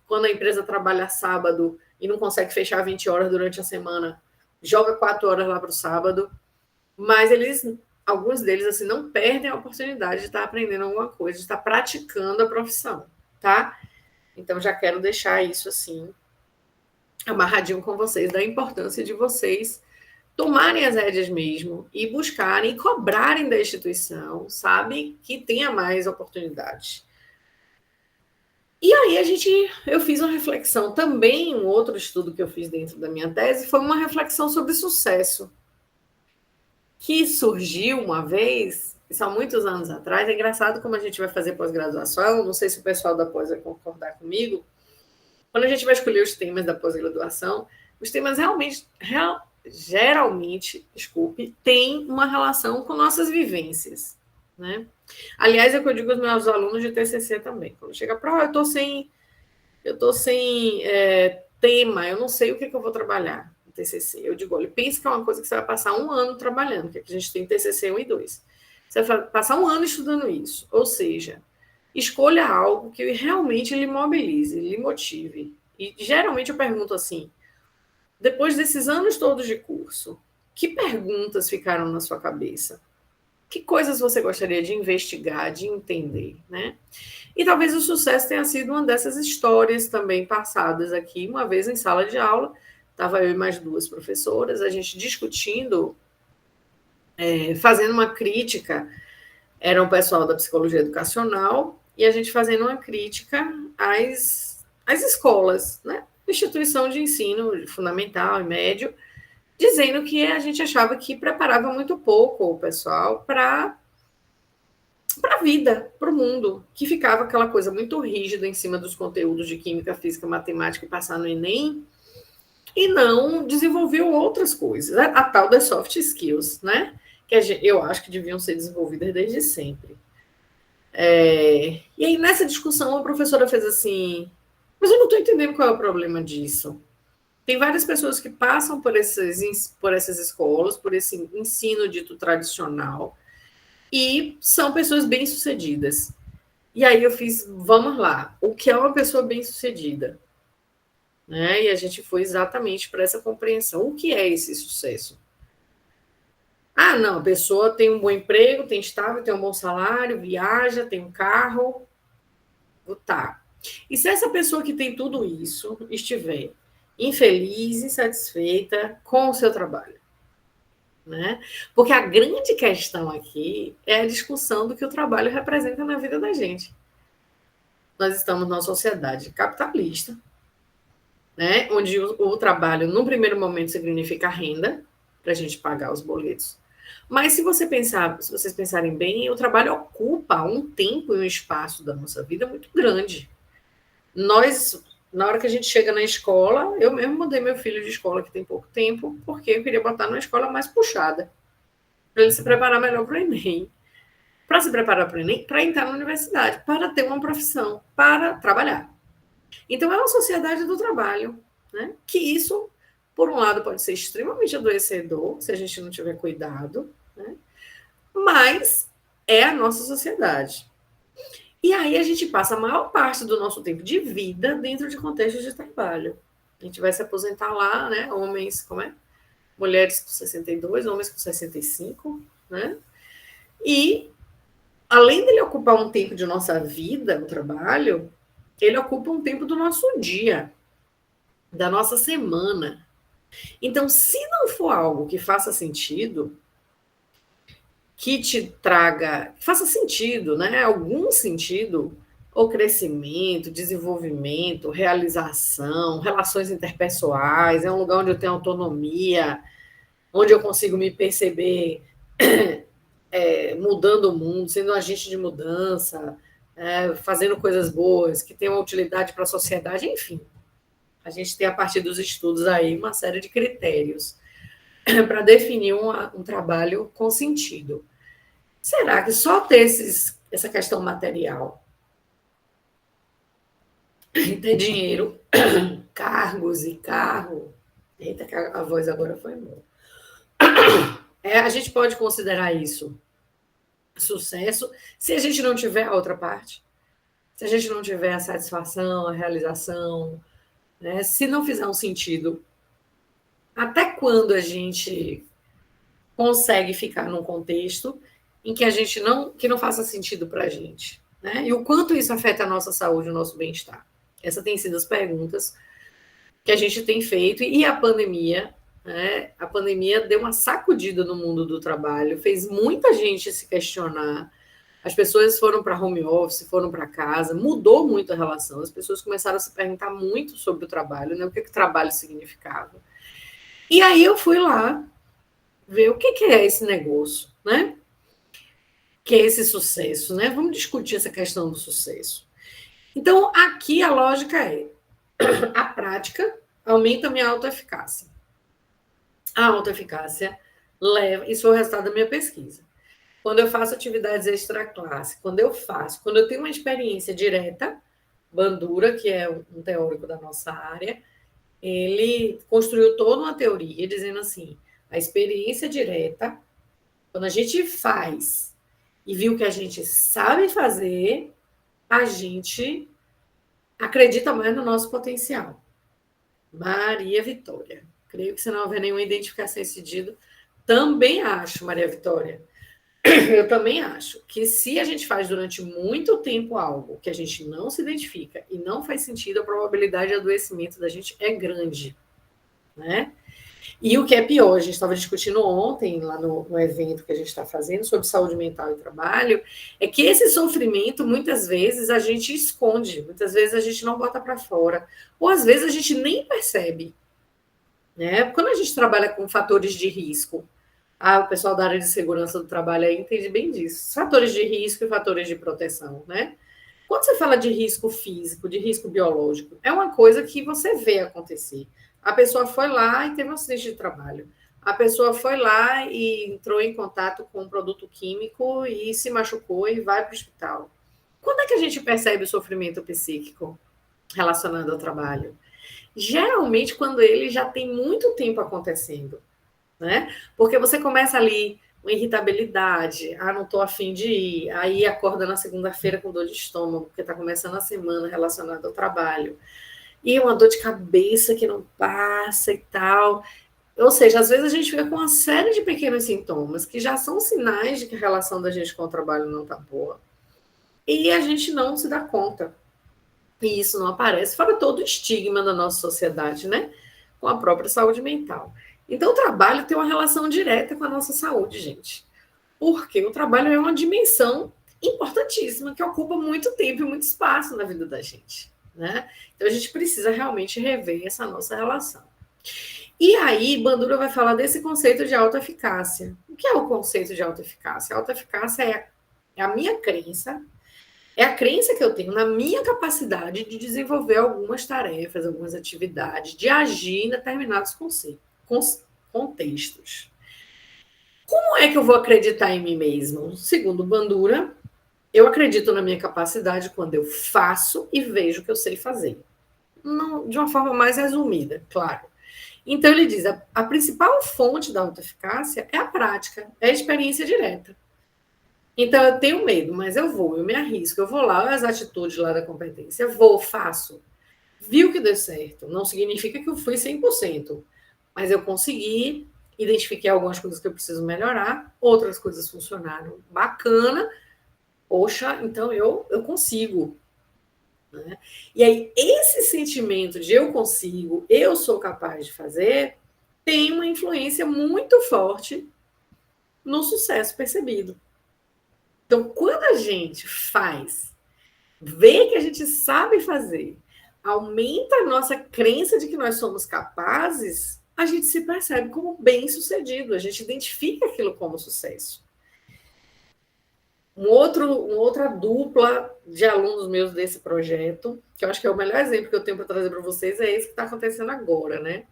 quando a empresa trabalha sábado e não consegue fechar 20 horas durante a semana, joga 4 horas lá para o sábado. Mas alguns deles, assim, não perdem a oportunidade de estar aprendendo alguma coisa, de estar praticando a profissão, tá? Então, já quero deixar isso, assim, amarradinho com vocês, da importância de vocês tomarem as rédeas mesmo e buscarem e cobrarem da instituição, sabe, que tenha mais oportunidades. E aí eu fiz uma reflexão também, um outro estudo que eu fiz dentro da minha tese foi uma reflexão sobre sucesso, que surgiu uma vez, isso há muitos anos atrás. É engraçado como a gente vai fazer pós-graduação, não sei se o pessoal da pós vai concordar comigo, quando a gente vai escolher os temas da pós-graduação, os temas geralmente, têm uma relação com nossas vivências, né? Aliás, é o que eu digo aos meus alunos de TCC também. Quando chega a prova, eu estou sem tema, eu não sei o que eu vou trabalhar no TCC. Eu digo, olha, pense que é uma coisa que você vai passar 1 ano trabalhando, que a gente tem TCC 1 e 2. Você vai passar 1 ano estudando isso, ou seja, escolha algo que realmente lhe mobilize, lhe motive. E geralmente eu pergunto assim, depois desses anos todos de curso, que perguntas ficaram na sua cabeça? Que coisas você gostaria de investigar, de entender, né? E talvez o sucesso tenha sido uma dessas histórias também passadas aqui, uma vez em sala de aula, estava eu e mais 2 professoras, a gente discutindo, fazendo uma crítica, era um pessoal da psicologia educacional, e a gente fazendo uma crítica às escolas, né? Instituição de ensino fundamental e médio, dizendo que a gente achava que preparava muito pouco o pessoal para a vida, para o mundo, que ficava aquela coisa muito rígida em cima dos conteúdos de química, física, matemática e passar no Enem, e não desenvolveu outras coisas, a tal das soft skills, né? Que eu acho que deviam ser desenvolvidas desde sempre. E aí, nessa discussão, a professora fez assim, mas eu não estou entendendo qual é o problema disso. Tem várias pessoas que passam por essas escolas, por esse ensino dito tradicional, e são pessoas bem-sucedidas. E aí eu fiz, vamos lá, o que é uma pessoa bem-sucedida? Né? E a gente foi exatamente para essa compreensão. O que é esse sucesso? não, a pessoa tem um bom emprego, tem estável, tem um bom salário, viaja, tem um carro. Tá. E se essa pessoa que tem tudo isso estiver infeliz, insatisfeita com o seu trabalho? Né? Porque a grande questão aqui é a discussão do que o trabalho representa na vida da gente. Nós estamos numa sociedade capitalista, né? Onde o trabalho, num primeiro momento, significa renda para a gente pagar os boletos. Mas se vocês pensarem bem, o trabalho ocupa um tempo e um espaço da nossa vida muito grande. Nós, na hora que a gente chega na escola, eu mesmo mudei meu filho de escola que tem pouco tempo, porque eu queria botar numa escola mais puxada, para ele se preparar melhor para o Enem. Para se preparar para o Enem, para entrar na universidade, para ter uma profissão, para trabalhar. Então, é uma sociedade do trabalho, né? Que isso, por um lado, pode ser extremamente adoecedor, se a gente não tiver cuidado, né? Mas é a nossa sociedade. E aí a gente passa a maior parte do nosso tempo de vida dentro de contextos de trabalho. A gente vai se aposentar lá, né? Homens, mulheres com 62, homens com 65, né? E, além dele ocupar um tempo de nossa vida no trabalho, ele ocupa um tempo do nosso dia, da nossa semana. Então, se não for algo que faça sentido, que te traga, faça sentido, né? Algum sentido, ou crescimento, desenvolvimento, realização, relações interpessoais, é um lugar onde eu tenho autonomia, onde eu consigo me perceber mudando o mundo, sendo um agente de mudança, fazendo coisas boas, que tenham utilidade para a sociedade, enfim. A gente tem, a partir dos estudos aí, uma série de critérios para definir um trabalho com sentido. Será que só ter essa questão material, ter dinheiro, cargos e carro, eita, que a voz agora foi boa, a gente pode considerar isso sucesso se a gente não tiver a outra parte? Se a gente não tiver a satisfação, a realização, né? Se não fizer um sentido, até quando a gente consegue ficar num contexto em que que não faça sentido para a gente, né? E o quanto isso afeta a nossa saúde, o nosso bem-estar? Essas têm sido as perguntas que a gente tem feito, e a pandemia, né? A pandemia deu uma sacudida no mundo do trabalho, fez muita gente se questionar. As pessoas foram para home office, foram para casa, mudou muito a relação, as pessoas começaram a se perguntar muito sobre o trabalho, né? O que o trabalho significava. E aí eu fui lá ver o que é esse negócio, né? Que é esse sucesso, né? Vamos discutir essa questão do sucesso. Então, aqui a lógica é: a prática aumenta a minha autoeficácia. A autoeficácia leva, isso foi o resultado da minha pesquisa. Quando eu faço atividades extra-classe, quando eu tenho uma experiência direta, Bandura, que é um teórico da nossa área, ele construiu toda uma teoria dizendo assim: a experiência direta, quando a gente faz e viu que a gente sabe fazer, a gente acredita mais no nosso potencial. Maria Vitória. Creio que se não houver nenhuma identificação nesse sentido, também acho, Maria Vitória, eu também acho que se a gente faz durante muito tempo algo que a gente não se identifica e não faz sentido, a probabilidade de adoecimento da gente é grande, né? E o que é pior, a gente estava discutindo ontem, lá no evento que a gente está fazendo, sobre saúde mental e trabalho, é que esse sofrimento, muitas vezes, a gente esconde, muitas vezes a gente não bota para fora, ou às vezes a gente nem percebe, né? Quando a gente trabalha com fatores de risco, o pessoal da área de segurança do trabalho aí entende bem disso, fatores de risco e fatores de proteção, né? Quando você fala de risco físico, de risco biológico, é uma coisa que você vê acontecer. A pessoa foi lá e teve um acidente de trabalho. A pessoa foi lá e entrou em contato com um produto químico e se machucou e vai para o hospital. Quando é que a gente percebe o sofrimento psíquico relacionado ao trabalho? Geralmente quando ele já tem muito tempo acontecendo, né? Porque você começa ali uma irritabilidade, não estou afim de ir, aí acorda na segunda-feira com dor de estômago, porque está começando a semana relacionada ao trabalho, e uma dor de cabeça que não passa e tal, Ou seja, às vezes a gente fica com uma série de pequenos sintomas que já são sinais de que a relação da gente com o trabalho não está boa. E a gente não se dá conta. E isso não aparece, fora todo o estigma da nossa sociedade, né? Com a própria saúde mental. Então, o trabalho tem uma relação direta com a nossa saúde, gente. Porque o trabalho é uma dimensão importantíssima que ocupa muito tempo e muito espaço na vida da gente, né? Então, a gente precisa realmente rever essa nossa relação. E aí, Bandura vai falar desse conceito de autoeficácia. O que é o conceito de autoeficácia? A autoeficácia é a minha crença, é a crença que eu tenho na minha capacidade de desenvolver algumas tarefas, algumas atividades, de agir em determinados contextos. Como é que eu vou acreditar em mim mesmo? Segundo Bandura, eu acredito na minha capacidade quando eu faço e vejo o que eu sei fazer. Não, de uma forma mais resumida, claro. Então, ele diz, a principal fonte da autoeficácia é a prática, é a experiência direta. Então, eu tenho medo, mas eu me arrisco, eu vou lá, as atitudes lá da competência, faço. Viu que deu certo, não significa que eu fui 100%, mas eu consegui, identifiquei algumas coisas que eu preciso melhorar, outras coisas funcionaram bacana, poxa, então eu consigo. Né? E aí, esse sentimento de eu consigo, eu sou capaz de fazer, tem uma influência muito forte no sucesso percebido. Então, quando a gente faz, vê que a gente sabe fazer, aumenta a nossa crença de que nós somos capazes, a gente se percebe como bem-sucedido, a gente identifica aquilo como sucesso. Uma outra dupla de alunos meus desse projeto, que eu acho que é o melhor exemplo que eu tenho para trazer para vocês, é esse que está acontecendo agora, né?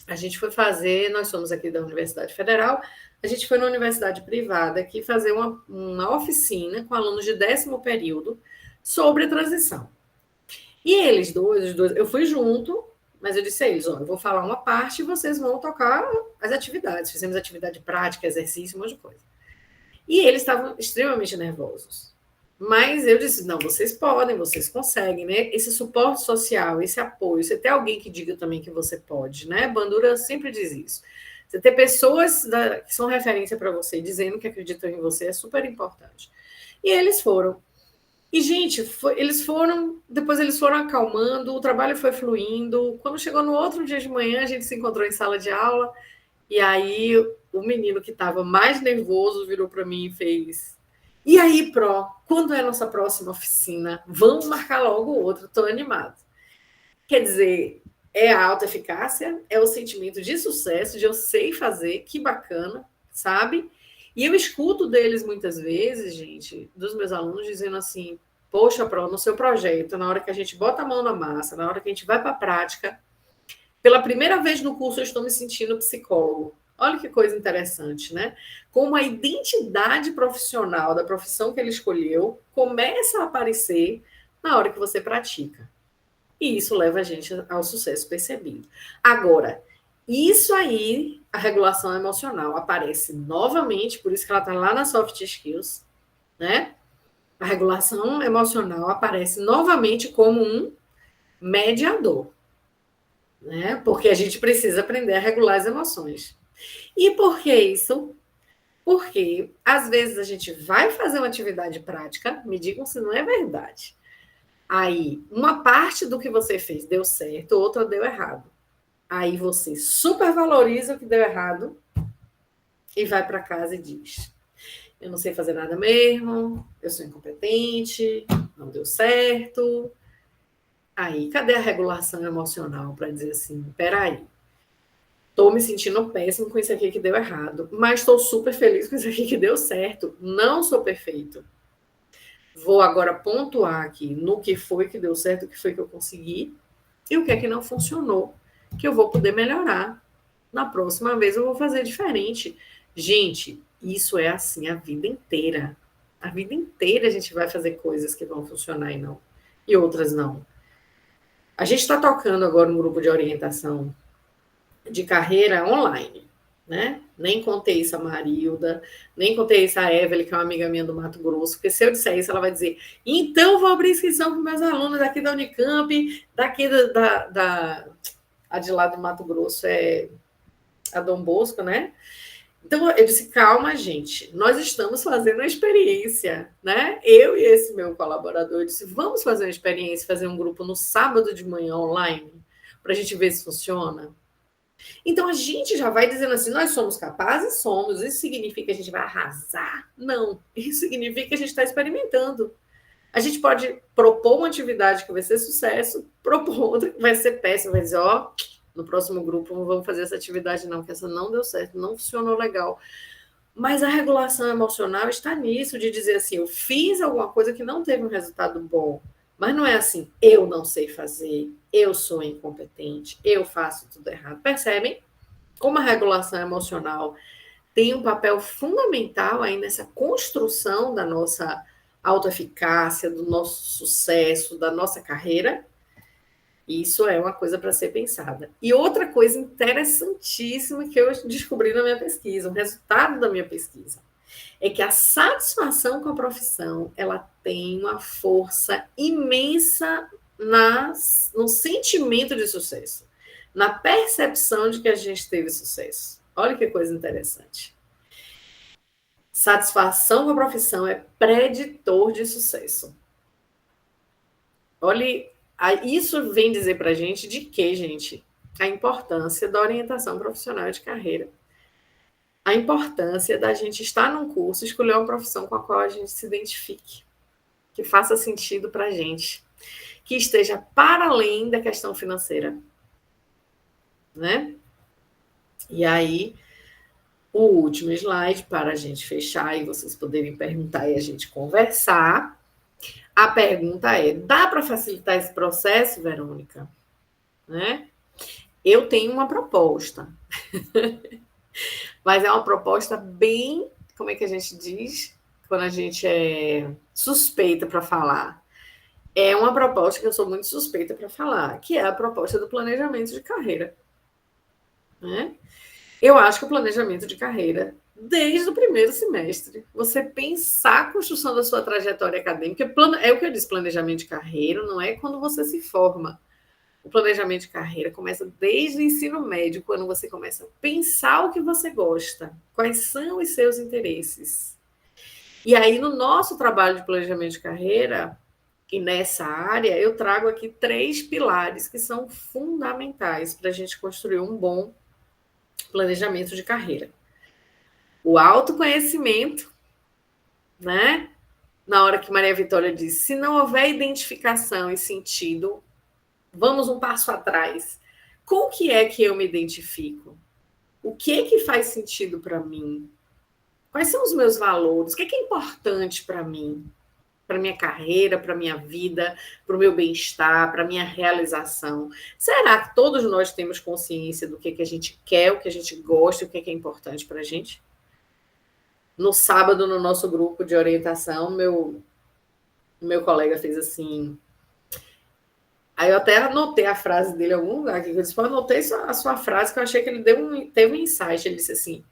A gente foi fazer, nós somos aqui da Universidade Federal, a gente foi na universidade privada aqui fazer uma oficina com alunos de 10º período sobre a transição. E eles dois, eu fui junto, mas eu disse a eles, eu vou falar uma parte e vocês vão tocar as atividades. Fizemos atividade prática, exercício, um monte de coisa. E eles estavam extremamente nervosos. Mas eu disse, não, vocês podem, vocês conseguem, né? Esse suporte social, esse apoio, você ter alguém que diga também que você pode, né? Bandura sempre diz isso. Você ter pessoas que são referência para você, dizendo que acreditam em você, é super importante. E eles foram. E, gente, depois eles foram acalmando, o trabalho foi fluindo. Quando chegou no outro dia de manhã, a gente se encontrou em sala de aula, e aí o menino que estava mais nervoso virou para mim e fez: e aí, quando é a nossa próxima oficina? Vamos marcar logo outra, estou animado. Quer dizer, é a autoeficácia, é o sentimento de sucesso, de eu sei fazer, que bacana, sabe? E eu escuto deles muitas vezes, gente, dos meus alunos, dizendo assim, poxa, no seu projeto, na hora que a gente bota a mão na massa, na hora que a gente vai para a prática, pela primeira vez no curso eu estou me sentindo psicólogo. Olha que coisa interessante, né? Como a identidade profissional da profissão que ele escolheu começa a aparecer na hora que você pratica. E isso leva a gente ao sucesso percebido. Agora, isso aí, a regulação emocional aparece novamente, por isso que ela está lá na soft skills, né? A regulação emocional aparece novamente como um mediador, né? Porque a gente precisa aprender a regular as emoções. E por que isso? Porque às vezes a gente vai fazer uma atividade prática, me digam se não é verdade. Aí, uma parte do que você fez deu certo, outra deu errado. Aí você supervaloriza o que deu errado e vai para casa e diz: eu não sei fazer nada mesmo, eu sou incompetente, não deu certo. Aí, cadê a regulação emocional para dizer assim, peraí, estou me sentindo péssimo com isso aqui que deu errado, mas estou super feliz com isso aqui que deu certo. Não sou perfeito. Vou agora pontuar aqui no que foi que deu certo, o que foi que eu consegui e o que é que não funcionou, que eu vou poder melhorar. Na próxima vez eu vou fazer diferente. Gente, isso é assim a vida inteira. A vida inteira a gente vai fazer coisas que vão funcionar e outras não. A gente está tocando agora um grupo de orientação de carreira online, né? Nem contei isso a Marilda, nem contei isso a Evelyn, que é uma amiga minha do Mato Grosso, porque se eu disser isso, ela vai dizer, então vou abrir inscrição para meus alunos daqui da Unicamp, daqui a de lá do Mato Grosso a Dom Bosco, né? Então, eu disse, calma, gente, nós estamos fazendo uma experiência, né? Eu e esse meu colaborador, eu disse, vamos fazer uma experiência, fazer um grupo no sábado de manhã online, para a gente ver se funciona. Então, a gente já vai dizendo assim, nós somos capazes? Somos. Isso significa que a gente vai arrasar? Não. Isso significa que a gente está experimentando. A gente pode propor uma atividade que vai ser sucesso, propor outra que vai ser péssima, vai dizer, ó, no próximo grupo não vamos fazer essa atividade não, que essa não deu certo, não funcionou legal. Mas a regulação emocional está nisso, de dizer assim, eu fiz alguma coisa que não teve um resultado bom, mas não é assim, eu não sei fazer, eu sou incompetente, eu faço tudo errado. Percebem como a regulação emocional tem um papel fundamental aí nessa construção da nossa autoeficácia, do nosso sucesso, da nossa carreira? Isso é uma coisa para ser pensada. E outra coisa interessantíssima que eu descobri na minha pesquisa, o resultado da minha pesquisa, é que a satisfação com a profissão, ela tem uma força imensa no sentimento de sucesso, na percepção de que a gente teve sucesso. Olha que coisa interessante. Satisfação com a profissão é preditor de sucesso. Olha, isso vem dizer para a gente de que, gente? A importância da orientação profissional de carreira. A importância da gente estar num curso, escolher uma profissão com a qual a gente se identifique, que faça sentido para a gente, que esteja para além da questão financeira, né? E aí, o último slide para a gente fechar e vocês poderem perguntar e a gente conversar. A pergunta é: dá para facilitar esse processo, Verônica? Né? Eu tenho uma proposta, mas é uma proposta bem, como é que a gente diz? Quando a gente é suspeita para falar. É uma proposta que eu sou muito suspeita para falar, que é a proposta do planejamento de carreira. Né? Eu acho que o planejamento de carreira, desde o primeiro semestre, você pensar a construção da sua trajetória acadêmica, é o que eu disse, planejamento de carreira não é quando você se forma. O planejamento de carreira começa desde o ensino médio, quando você começa a pensar o que você gosta, quais são os seus interesses. E aí, no nosso trabalho de planejamento de carreira, e nessa área, eu trago aqui 3 pilares que são fundamentais para a gente construir um bom planejamento de carreira. O autoconhecimento, né? Na hora que Maria Vitória disse, se não houver identificação e sentido, vamos um passo atrás. Com o que é que eu me identifico? O que é que faz sentido para mim? Quais são os meus valores? O que é importante para mim? Para minha carreira, para minha vida, para o meu bem-estar, para a minha realização. Será que todos nós temos consciência do que a gente quer, o que a gente gosta, o que é importante para a gente? No sábado, no nosso grupo de orientação, meu colega fez assim. Aí eu até anotei a frase dele em algum lugar aqui. Eu disse, anotei a sua frase, que eu achei que ele teve um insight. Ele disse assim: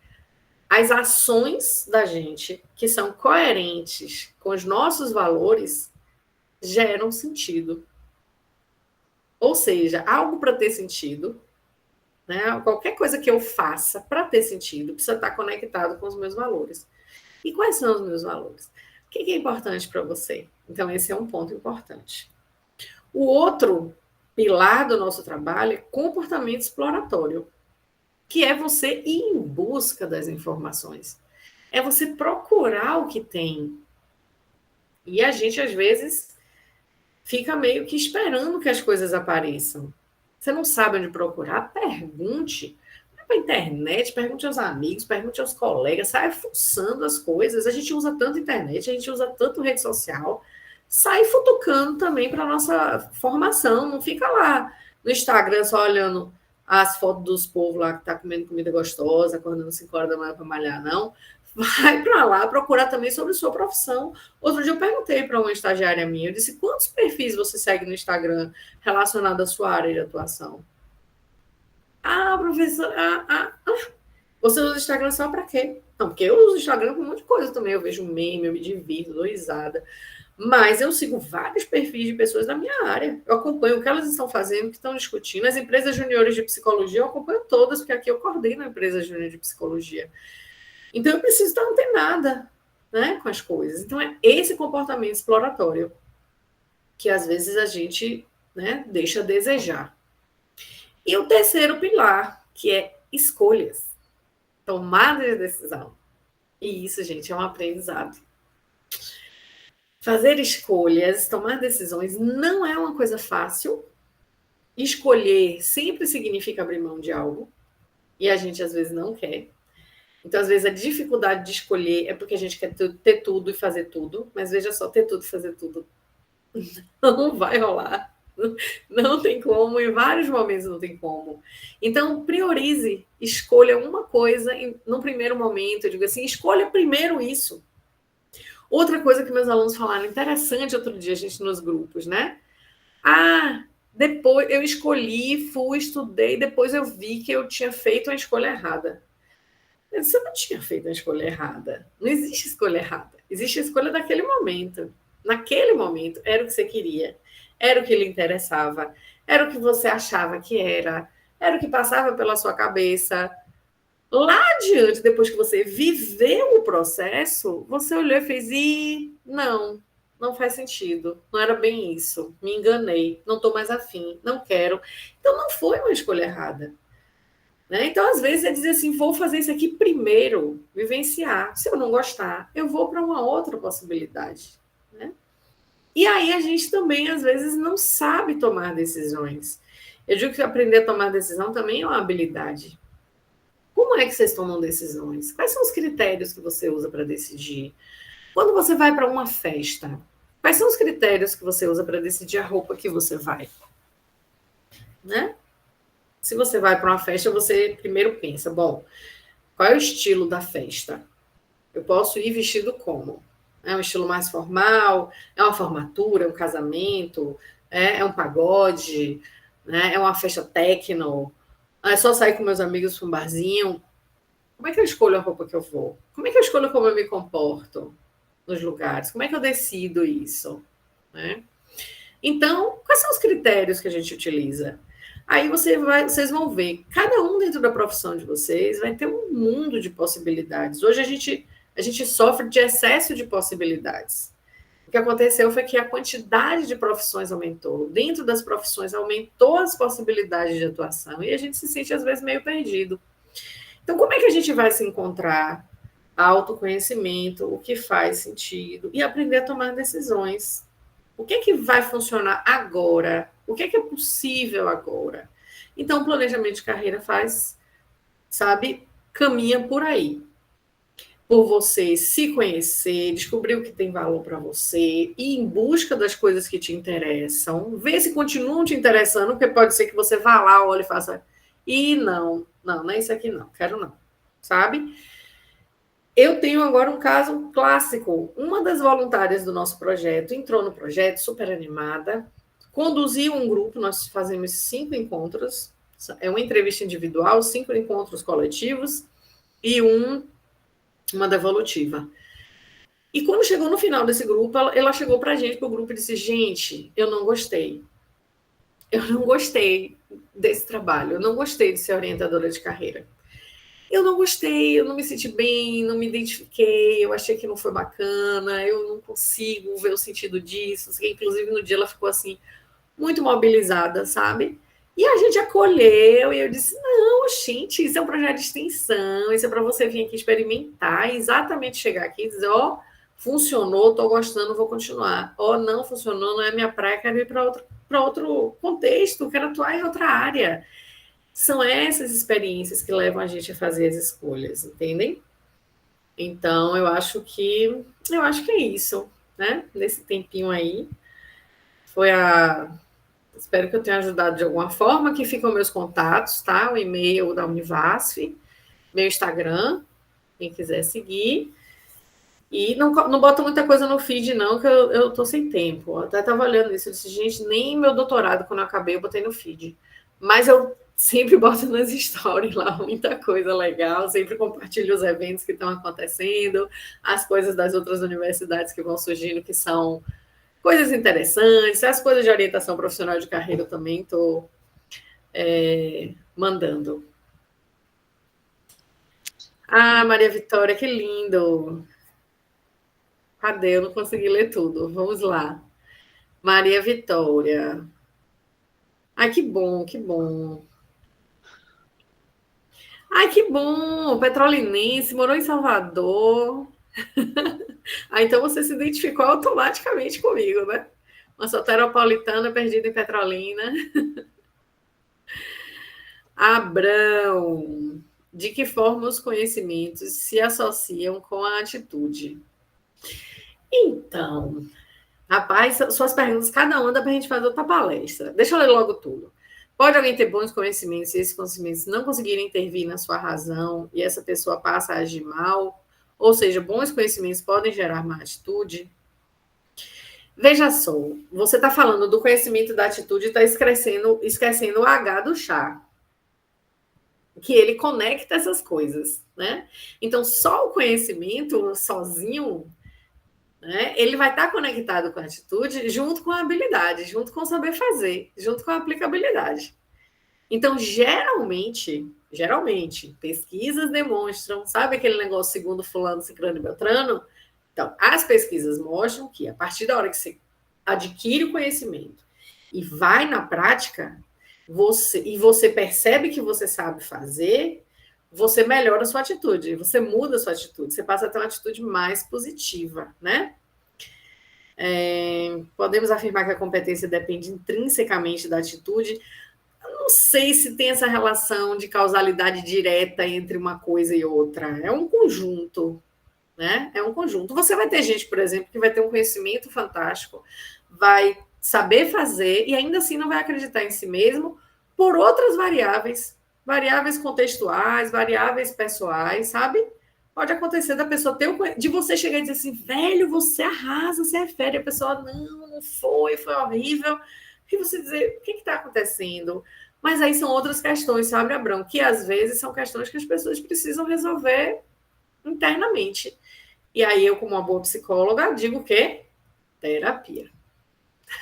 as ações da gente que são coerentes com os nossos valores geram sentido. Ou seja, algo para ter sentido, né? Qualquer coisa que eu faça para ter sentido precisa estar conectado com os meus valores. E quais são os meus valores? O que é importante para você? Então, esse é um ponto importante. O outro pilar do nosso trabalho é comportamento exploratório, que é você ir em busca das informações. É você procurar o que tem. E a gente, às vezes, fica meio que esperando que as coisas apareçam. Você não sabe onde procurar? Pergunte. Vai para a internet, pergunte aos amigos, pergunte aos colegas, saia fuçando as coisas. A gente usa tanto internet, a gente usa tanto rede social. Sai futucando também para a nossa formação. Não fica lá no Instagram só olhando as fotos dos povos lá que tá comendo comida gostosa, acordando 5 horas da manhã para malhar, não. Vai para lá procurar também sobre sua profissão. Outro dia eu perguntei para uma estagiária minha, eu disse, quantos perfis você segue no Instagram relacionados à sua área de atuação? Ah, professora, você usa o Instagram só para quê? Não, porque eu uso o Instagram para um monte de coisa também. Eu vejo meme, eu me divirto, dou risada. Mas eu sigo vários perfis de pessoas da minha área. Eu acompanho o que elas estão fazendo, o que estão discutindo. As empresas juniores de psicologia eu acompanho todas, porque aqui eu coordeno a empresa júnior de psicologia. Então eu preciso estar antenada, né, com as coisas. Então é esse comportamento exploratório que às vezes a gente, né, deixa a desejar. E o terceiro pilar, que é escolhas, tomada de decisão. E isso, gente, é um aprendizado. Fazer escolhas, tomar decisões não é uma coisa fácil. Escolher sempre significa abrir mão de algo. E a gente, às vezes, não quer. Então, às vezes, a dificuldade de escolher é porque a gente quer ter tudo e fazer tudo. Mas veja só, ter tudo e fazer tudo não vai rolar. Não tem como, em vários momentos não tem como. Então, priorize, escolha uma coisa no primeiro momento. Eu digo assim, escolha primeiro isso. Outra coisa que meus alunos falaram, interessante outro dia, a gente nos grupos, né? Depois eu escolhi, fui, estudei, depois eu vi que eu tinha feito uma escolha errada. Eu disse, eu não tinha feito uma escolha errada. Não existe escolha errada. Existe a escolha daquele momento. Naquele momento, era o que você queria, era o que lhe interessava, era o que você achava que era o que passava pela sua cabeça. Lá adiante, depois que você viveu o processo, você olhou e fez, não faz sentido, não era bem isso, me enganei, não estou mais afim, não quero. Então, não foi uma escolha errada. Né? Então, às vezes, é dizer assim, vou fazer isso aqui primeiro, vivenciar. Se eu não gostar, eu vou para uma outra possibilidade. Né? E aí a gente também, às vezes, não sabe tomar decisões. Eu digo que aprender a tomar decisão também é uma habilidade. Como é que vocês tomam decisões? Quais são os critérios que você usa para decidir? Quando você vai para uma festa, quais são os critérios que você usa para decidir a roupa que você vai? Né? Se você vai para uma festa, você primeiro pensa, bom, qual é o estilo da festa? Eu posso ir vestido como? É um estilo mais formal? É uma formatura? É um casamento? É um pagode? Né? É uma festa techno? É só sair com meus amigos para um barzinho? Como é que eu escolho a roupa que eu vou? Como é que eu escolho como eu me comporto nos lugares? Como é que eu decido isso? Né? Então, quais são os critérios que a gente utiliza? Aí vocês vão ver, cada um dentro da profissão de vocês vai ter um mundo de possibilidades. Hoje a gente sofre de excesso de possibilidades. O que aconteceu foi que a quantidade de profissões aumentou. Dentro das profissões aumentou as possibilidades de atuação e a gente se sente às vezes meio perdido. Então, como é que a gente vai se encontrar? Autoconhecimento, o que faz sentido e aprender a tomar decisões. O que é que vai funcionar agora? O que é possível agora? Então, o planejamento de carreira caminha por aí. Por você se conhecer, descobrir o que tem valor para você, ir em busca das coisas que te interessam, ver se continuam te interessando, porque pode ser que você vá lá, olhe e faça, não é isso aqui não, quero não, sabe? Eu tenho agora um caso clássico. Uma das voluntárias do nosso projeto entrou no projeto super animada, conduziu um grupo, nós fazemos 5 encontros, é uma entrevista individual, 5 encontros coletivos e uma devolutiva. E quando chegou no final desse grupo, ela chegou para a gente, para o grupo, e disse, gente, eu não gostei desse trabalho, eu não gostei de ser orientadora de carreira. Eu não gostei, eu não me senti bem, não me identifiquei, eu achei que não foi bacana, eu não consigo ver o sentido disso. Inclusive, no dia ela ficou assim, muito mobilizada, sabe? E a gente acolheu e eu disse, não, gente, isso é um projeto de extensão, isso é para você vir aqui experimentar, exatamente chegar aqui e dizer, funcionou, estou gostando, vou continuar. Não funcionou, não é minha praia, quero ir para outro contexto, quero atuar em outra área. São essas experiências que levam a gente a fazer as escolhas, entendem? Então, eu acho que é isso, né? Nesse tempinho aí, espero que eu tenha ajudado de alguma forma. Aqui ficam meus contatos, tá? O e-mail da Univasf, meu Instagram, quem quiser seguir. E não bota muita coisa no feed, não, que eu tô sem tempo. Eu até estava olhando isso, eu disse, gente, nem meu doutorado, quando eu acabei, eu botei no feed. Mas eu sempre boto nas stories lá muita coisa legal, sempre compartilho os eventos que estão acontecendo, as coisas das outras universidades que vão surgindo, que são coisas interessantes, as coisas de orientação profissional de carreira eu também estou mandando. Ah, Maria Vitória, que lindo! Cadê? Eu não consegui ler tudo. Vamos lá. Maria Vitória. Ai, que bom, que bom. Ai, que bom! Petrolinense, morou em Salvador. Ah, então você se identificou automaticamente comigo, né? Uma soteropolitana perdida em Petrolina. Abrão. De que forma os conhecimentos se associam com a atitude? Então, rapaz, suas perguntas, cada uma dá para a gente fazer outra palestra. Deixa eu ler logo tudo. Pode alguém ter bons conhecimentos e esses conhecimentos não conseguirem intervir na sua razão e essa pessoa passa a agir mal? Ou seja, bons conhecimentos podem gerar má atitude? Veja só, você está falando do conhecimento da atitude e está esquecendo o H do chá, que ele conecta essas coisas, né? Então, só o conhecimento sozinho, né, ele vai estar conectado com a atitude junto com a habilidade, junto com o saber fazer, junto com a aplicabilidade. Então, geralmente, pesquisas demonstram, sabe aquele negócio segundo fulano, ciclano e beltrano? Então, as pesquisas mostram que a partir da hora que você adquire o conhecimento e vai na prática, você percebe que você sabe fazer, você melhora a sua atitude, você muda a sua atitude, você passa a ter uma atitude mais positiva, né? Podemos afirmar que a competência depende intrinsecamente da atitude. Eu não sei se tem essa relação de causalidade direta entre uma coisa e outra. É um conjunto, né? É um conjunto. Você vai ter gente, por exemplo, que vai ter um conhecimento fantástico, vai saber fazer e ainda assim não vai acreditar em si mesmo por outras variáveis contextuais, variáveis pessoais, sabe? Pode acontecer da pessoa ter de você chegar e dizer assim, velho, você arrasa, você é fera, e a pessoa, não foi horrível. E você dizer, o que está acontecendo? Mas aí são outras questões, sabe, Abrão? Que às vezes são questões que as pessoas precisam resolver internamente. E aí eu, como uma boa psicóloga, digo que terapia.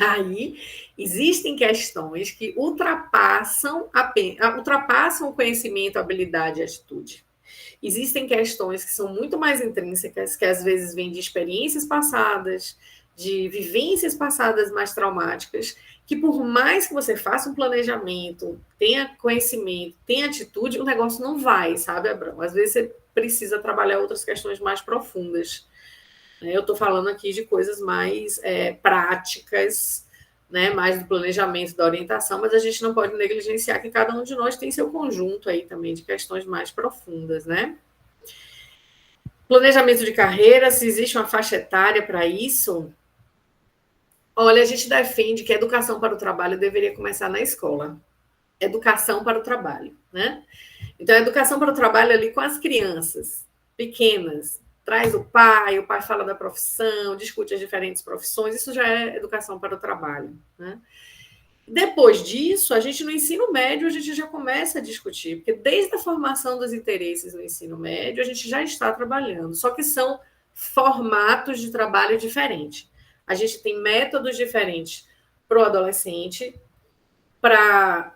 Aí existem questões que ultrapassam o conhecimento, a habilidade e a atitude. Existem questões que são muito mais intrínsecas, que às vezes vêm de experiências passadas, de vivências passadas mais traumáticas, que por mais que você faça um planejamento, tenha conhecimento, tenha atitude, o negócio não vai, sabe, Abrão? Às vezes você precisa trabalhar outras questões mais profundas. Eu estou falando aqui de coisas mais práticas, né, mais do planejamento, da orientação, mas a gente não pode negligenciar que cada um de nós tem seu conjunto aí também de questões mais profundas, né? Planejamento de carreira, se existe uma faixa etária para isso, olha, a gente defende que a educação para o trabalho deveria começar na escola. Educação para o trabalho, né? Então, a educação para o trabalho ali com as crianças pequenas, traz o pai fala da profissão, discute as diferentes profissões, isso já é educação para o trabalho, né? Depois disso, a gente no ensino médio, a gente já começa a discutir, porque desde a formação dos interesses no ensino médio, a gente já está trabalhando, só que são formatos de trabalho diferentes. A gente tem métodos diferentes para o adolescente, para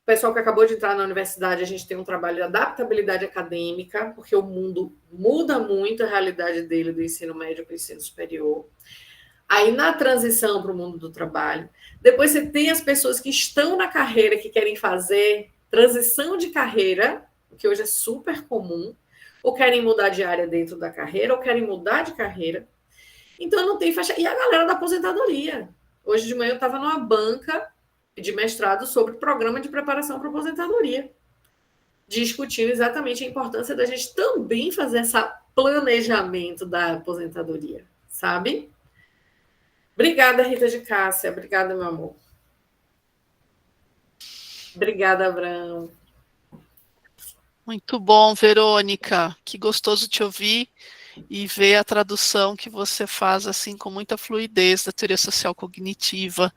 o pessoal que acabou de entrar na universidade, a gente tem um trabalho de adaptabilidade acadêmica, porque o mundo muda muito a realidade dele do ensino médio para o ensino superior. Aí, na transição para o mundo do trabalho, depois você tem as pessoas que estão na carreira, que querem fazer transição de carreira, o que hoje é super comum, ou querem mudar de área dentro da carreira, ou querem mudar de carreira. Então, não tem faixa. E a galera da aposentadoria. Hoje de manhã eu estava numa banca de mestrado sobre programa de preparação para a aposentadoria, discutindo exatamente a importância da gente também fazer esse planejamento da aposentadoria, sabe? Obrigada, Rita de Cássia. Obrigada, meu amor. Obrigada, Abrão. Muito bom, Verônica. Que gostoso te ouvir e ver a tradução que você faz assim com muita fluidez da teoria social cognitiva,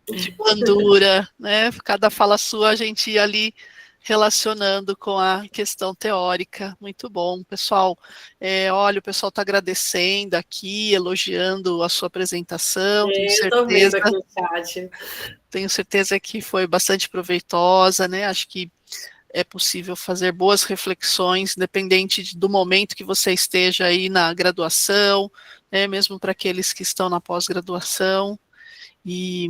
de bandura, né? Cada fala sua, a gente ia ali relacionando com a questão teórica. Muito bom, pessoal. Olha, o pessoal está agradecendo aqui, elogiando a sua apresentação, Eu estou vendo aqui o chat. tenho certeza que foi bastante proveitosa, né? Acho que é possível fazer boas reflexões, independente do momento que você esteja aí na graduação, né? Mesmo para aqueles que estão na pós-graduação. E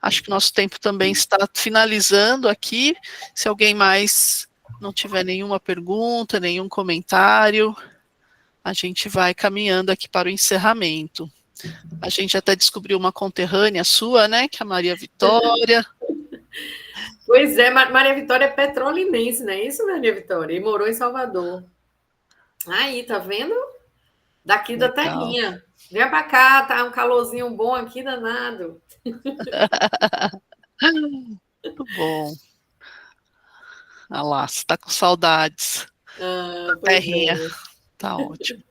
acho que nosso tempo também está finalizando aqui. Se alguém mais não tiver nenhuma pergunta, nenhum comentário, a gente vai caminhando aqui para o encerramento. A gente até descobriu uma conterrânea sua, né, que é a Maria Vitória. Pois é, Maria Vitória é petrolinense, não é isso, Maria Vitória? E morou em Salvador. Aí, tá vendo? Daqui da Legal. terrinha. Vem pra cá, tá um calorzinho bom aqui, danado. Muito bom. Ah lá, você está com saudades da Pois terrinha. é. Tá ótimo.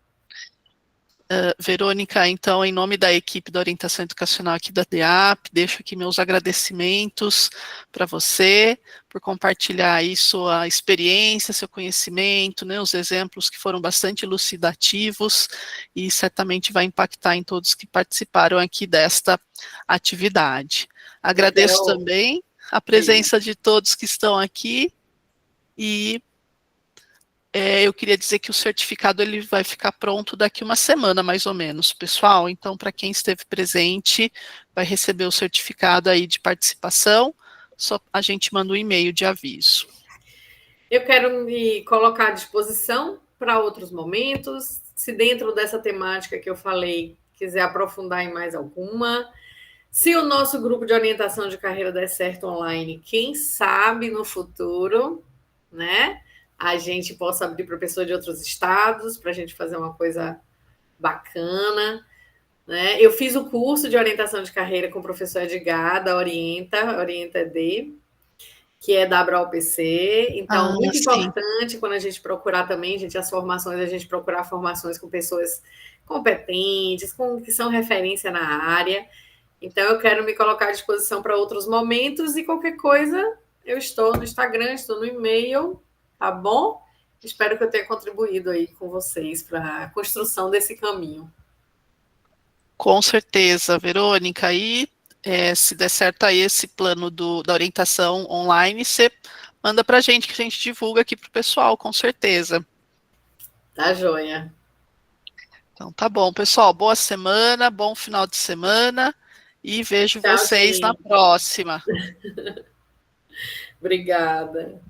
Verônica, então, em nome da equipe da orientação educacional aqui da DEAP, deixo aqui meus agradecimentos para você, por compartilhar aí sua experiência, seu conhecimento, né, os exemplos que foram bastante elucidativos e certamente vai impactar em todos que participaram aqui desta atividade. Agradeço também a presença de todos que estão aqui e eu queria dizer que o certificado ele vai ficar pronto daqui uma semana, mais ou menos, pessoal. Então, para quem esteve presente, vai receber o certificado aí de participação. Só a gente manda um e-mail de aviso. Eu quero me colocar à disposição para outros momentos. Se dentro dessa temática que eu falei, quiser aprofundar em mais alguma. Se o nosso grupo de orientação de carreira der certo online, quem sabe no futuro, né? A gente possa abrir para pessoas de outros estados, para a gente fazer uma coisa bacana. Né? Eu fiz o curso de orientação de carreira com o professor Edgar, da Orienta ED, que é da ABRA-UPC. Então, muito importante quando a gente procurar também, gente, as formações, a gente procurar formações com pessoas competentes, que são referência na área. Então, eu quero me colocar à disposição para outros momentos e qualquer coisa, eu estou no Instagram, estou no e-mail, tá bom? Espero que eu tenha contribuído aí com vocês para a construção desse caminho. Com certeza, Verônica. E se der certo aí esse plano da orientação online, você manda para a gente, que a gente divulga aqui para o pessoal, com certeza. Tá joia. Então, tá bom, pessoal. Boa semana, bom final de semana. E vejo vocês na próxima. Obrigada.